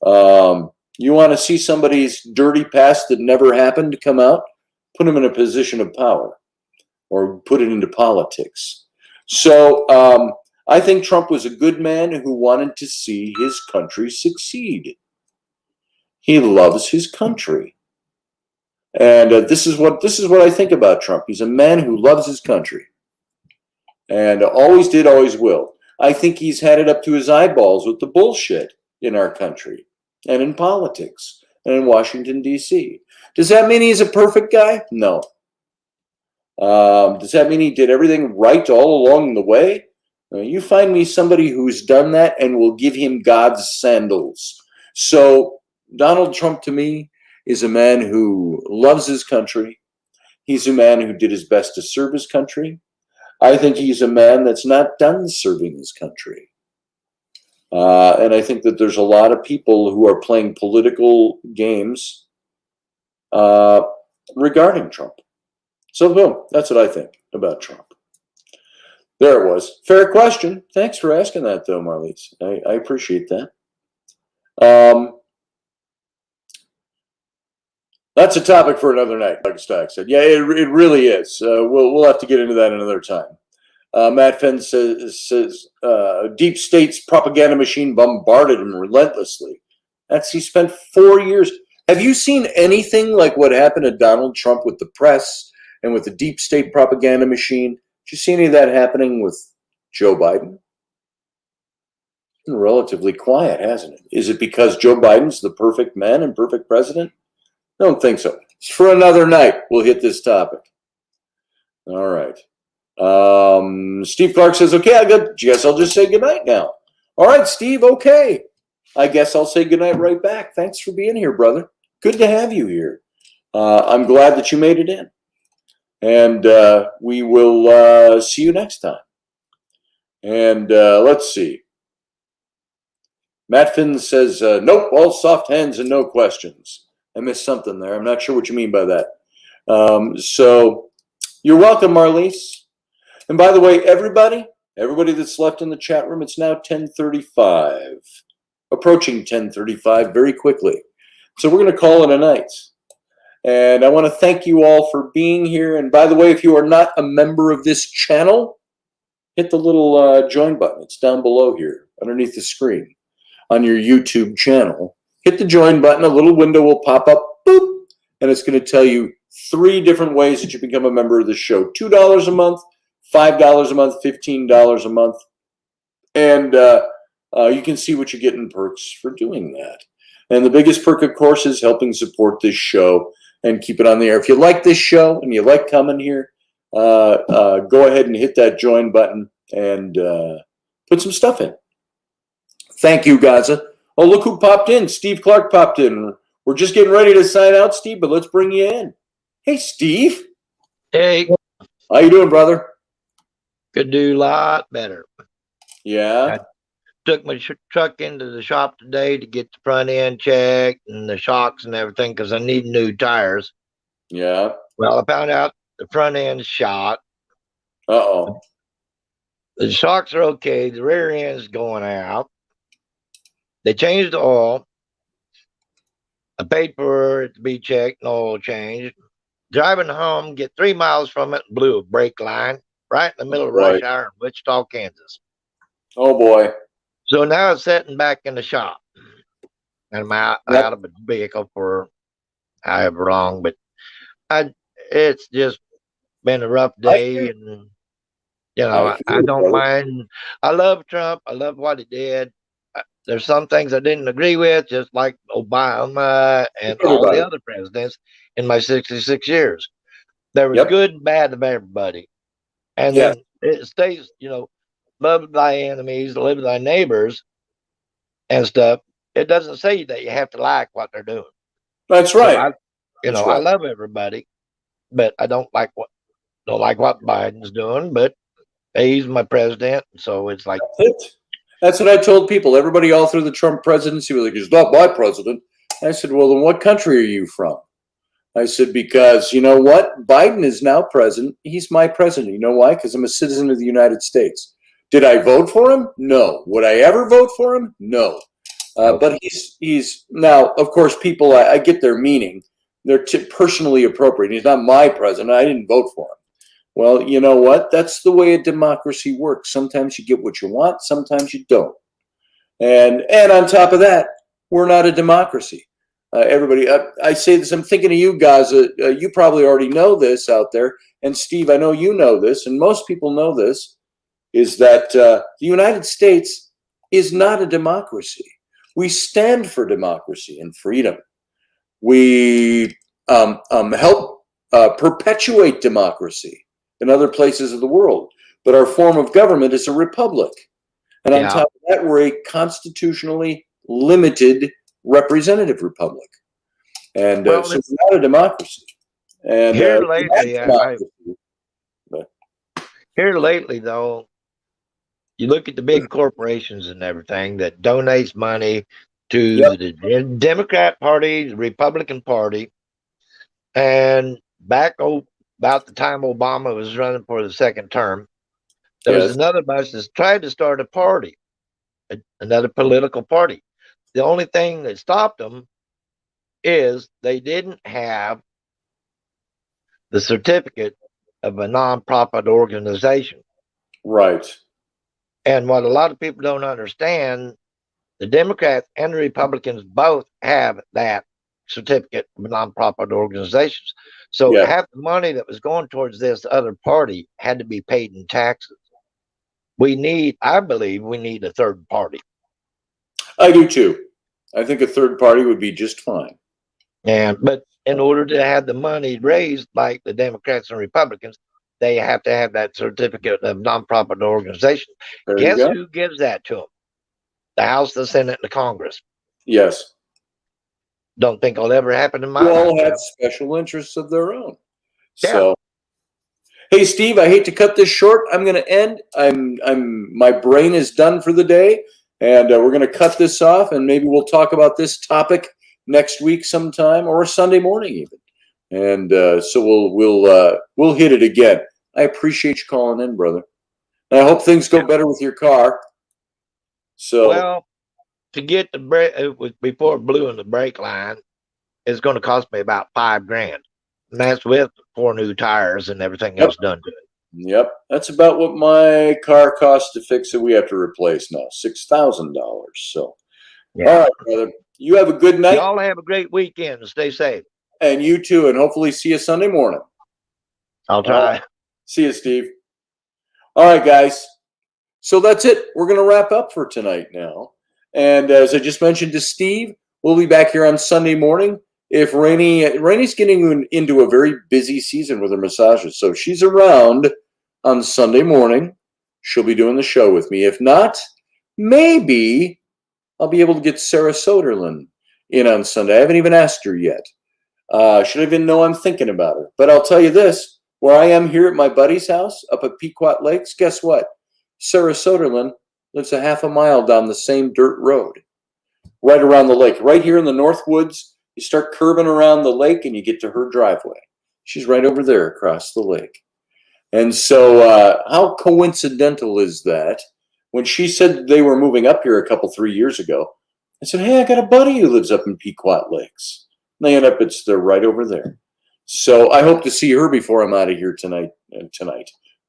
You want to see somebody's dirty past that never happened to come out? Put him in a position of power or put it into politics. So I think Trump was a good man who wanted to see his country succeed. He loves his country. And this is what I think about Trump. He's a man who loves his country. And always did, always will. I think he's had it up to his eyeballs with the bullshit in our country and in politics and in Washington, D.C. Does that mean he's a perfect guy? No. Does that mean he did everything right all along the way? You find me somebody who's done that and will give him God's sandals. So Donald Trump, to me, is a man who loves his country. He's a man who did his best to serve his country. I think he's a man that's not done serving his country. And I think that there's a lot of people who are playing political games regarding Trump. So, boom, that's what I think about Trump. There it was. Fair question. Thanks for asking that, though, Marlies. I appreciate that. That's a topic for another night, like Stack said. Yeah, it really is. We'll have to get into that another time. Matt Fenn says deep state's propaganda machine bombarded him relentlessly. He spent 4 years. Have you seen anything like what happened to Donald Trump with the press and with the deep state propaganda machine? Did you see any of that happening with Joe Biden? It's been relatively quiet, hasn't it? Is it because Joe Biden's the perfect man and perfect president? I don't think so. It's for another night. We'll hit this topic. All right. Steve Clark says, okay, I guess I'll just say goodnight now. All right, Steve, okay. I guess I'll say goodnight right back. Thanks for being here, brother. Good to have you here. I'm glad that you made it in. And we will see you next time. And let's see. Matt Finn says, nope, all soft hands and no questions. I missed something there. I'm not sure what you mean by that. So you're welcome, Marlies. And by the way, everybody that's left in the chat room, it's now 10:35, approaching 10:35 very quickly. So we're going to call it a night. And I want to thank you all for being here. And by the way, if you are not a member of this channel, hit the little join button. It's down below here, underneath the screen on your YouTube channel. Hit the join button. A little window will pop up, boop, and it's going to tell you 3 different ways that you become a member of the show. $2 a month, $5 a month, $15 a month. And you can see what you get in perks for doing that. And the biggest perk, of course, is helping support this show and keep it on the air. If you like this show and you like coming here, go ahead and hit that join button and put some stuff in. Thank you, Gaza. Oh, look who popped in. Steve Clark popped in. We're just getting ready to sign out, Steve, but let's bring you in. Hey, Steve. Hey, How you doing, brother? could do a lot better. Yeah. I took my truck into the shop today to get the front end checked and the shocks and everything because I need new tires. Yeah. Well, I found out the front end's shot. Uh-oh. The shocks are okay. The rear end's going out. They changed the oil. I paid for it to be checked and oil changed. Driving home, get 3 miles from it, and blew a brake line right in the middle of rush hour in Wichita, Kansas. Oh, boy. So now it's sitting back in the shop. And I'm out of a vehicle for however long, but it's just been a rough day, and I don't mind. I love Trump. I love what he did. There's some things I didn't agree with, just like Obama and all the other presidents in my 66 years. There was good and bad of everybody. And then it stays, love thy enemies, live thy neighbors and stuff. It doesn't say that you have to like what they're doing. That's right. So I love everybody, but I don't like what Biden's doing, but he's my president. So it's like, that's what I told people. Everybody all through the Trump presidency was like, he's not my president. I said, well, then what country are you from? I said, because you know what? Biden is now president. He's my president. You know why? Because I'm a citizen of the United States. Did I vote for him? No. Would I ever vote for him? No. But he's now, of course, people, I get their meaning. They're personally appropriate. He's not my president. I didn't vote for him. Well, you know what? That's the way a democracy works. Sometimes you get what you want. Sometimes you don't. And on top of that, we're not a democracy. Everybody, I say this, I'm thinking of you guys. You probably already know this out there. And Steve, I know you know this, and most people know this, is that the United States is not a democracy. We stand for democracy and freedom. We help perpetuate democracy in other places of the world. But our form of government is a republic. And on top of that, we're a constitutionally limited representative republic. And so it's not a democracy. And here lately, though, you look at the big corporations and everything that donates money to the Democrat Party, the Republican Party, and back about the time Obama was running for the second term, there was another bunch that tried to start a party, another political party. The only thing that stopped them is they didn't have the certificate of a non-profit organization. Right. And what a lot of people don't understand, the Democrats and the Republicans both have that certificate of non-profit organizations. So half the money that was going towards this other party had to be paid in taxes. I believe we need a third party. I do too. I think a third party would be just fine. But in order to have the money raised like the Democrats and Republicans, they have to have that certificate of non-profit organization. Guess who gives that to them? The House, the Senate, and the Congress. Yes. Don't think it'll ever happen in my life. They all have special interests of their own. So, hey, Steve, I hate to cut this short. I'm going to end. My brain is done for the day, and we're going to cut this off, and maybe we'll talk about this topic next week sometime, or Sunday morning even. And so we'll hit it again. I appreciate you calling in, brother. And I hope things go better with your car. So, well, to get the brake before it blew in the brake line, it's going to cost me about $5,000, and that's with 4 new tires and everything else done to it. Yep, that's about what my car costs to fix it. We have to replace now, $6,000. So, all right, brother. You have a good night. Y'all have a great weekend and stay safe. And you too, and hopefully see you Sunday morning. I'll try. See you, Steve. All right, guys. So that's it. We're going to wrap up for tonight now. And as I just mentioned to Steve, we'll be back here on Sunday morning. If Rainy's getting into a very busy season with her massages, so if she's around on Sunday morning, she'll be doing the show with me. If not, maybe I'll be able to get Sarah Soderlin in on Sunday. I haven't even asked her yet. Should even know I'm thinking about her. But I'll tell you this, where I am here at my buddy's house up at Pequot Lakes, guess what? Sarah Soderlin lives a half a mile down the same dirt road, right around the lake. Right here in the North Woods, you start curving around the lake and you get to her driveway. She's right over there across the lake. And so how coincidental is that? When she said they were moving up here a 3 years ago, I said, hey, I got a buddy who lives up in Pequot Lakes. And they end up, they're right over there. So I hope to see her before I'm out of here tonight,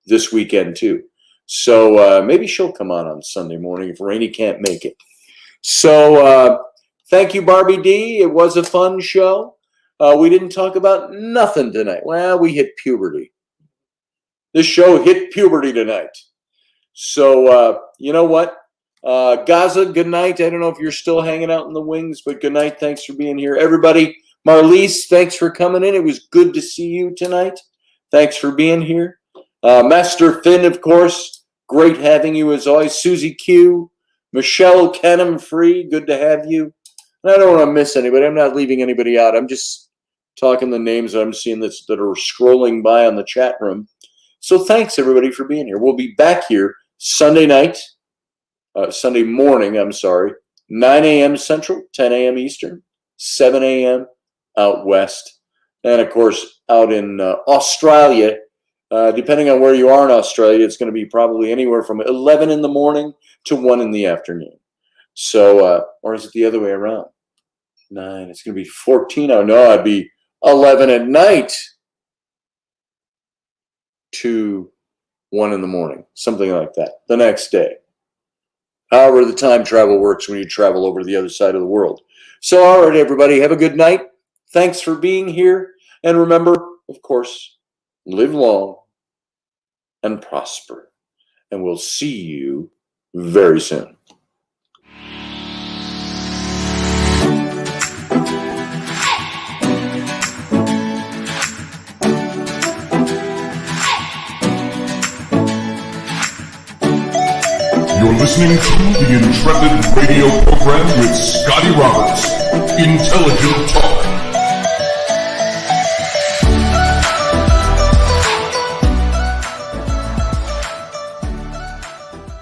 this weekend too. So maybe she'll come on Sunday morning if Rainey can't make it. So thank you, Barbie D. It was a fun show. We didn't talk about nothing tonight. Well, we hit puberty. This show hit puberty tonight. So you know what? Gaza, good night. I don't know if you're still hanging out in the wings, but good night. Thanks for being here. Everybody, Marlise, thanks for coming in. It was good to see you tonight. Thanks for being here. Master Finn, of course, great having you as always. Susie Q, Michelle Kenham Free, good to have you. And I don't want to miss anybody. I'm not leaving anybody out. I'm just talking the names I'm seeing that are scrolling by on the chat room. So thanks, everybody, for being here. We'll be back here Sunday morning, 9 a.m. Central, 10 a.m. Eastern, 7 a.m. out west. And, of course, out in Australia, depending on where you are in Australia, it's going to be probably anywhere from 11 in the morning to 1 in the afternoon. So, or is it the other way around? 9, it's going to be 14. Oh, no, I'd be 11 at night to 1 in the morning, something like that, the next day. However, the time travel works when you travel over to the other side of the world. So, all right, everybody, have a good night. Thanks for being here. And remember, of course, live long and prosper. And we'll see you very soon. You're listening to the Intrepid radio program with Scotty Roberts. Intelligent Talk.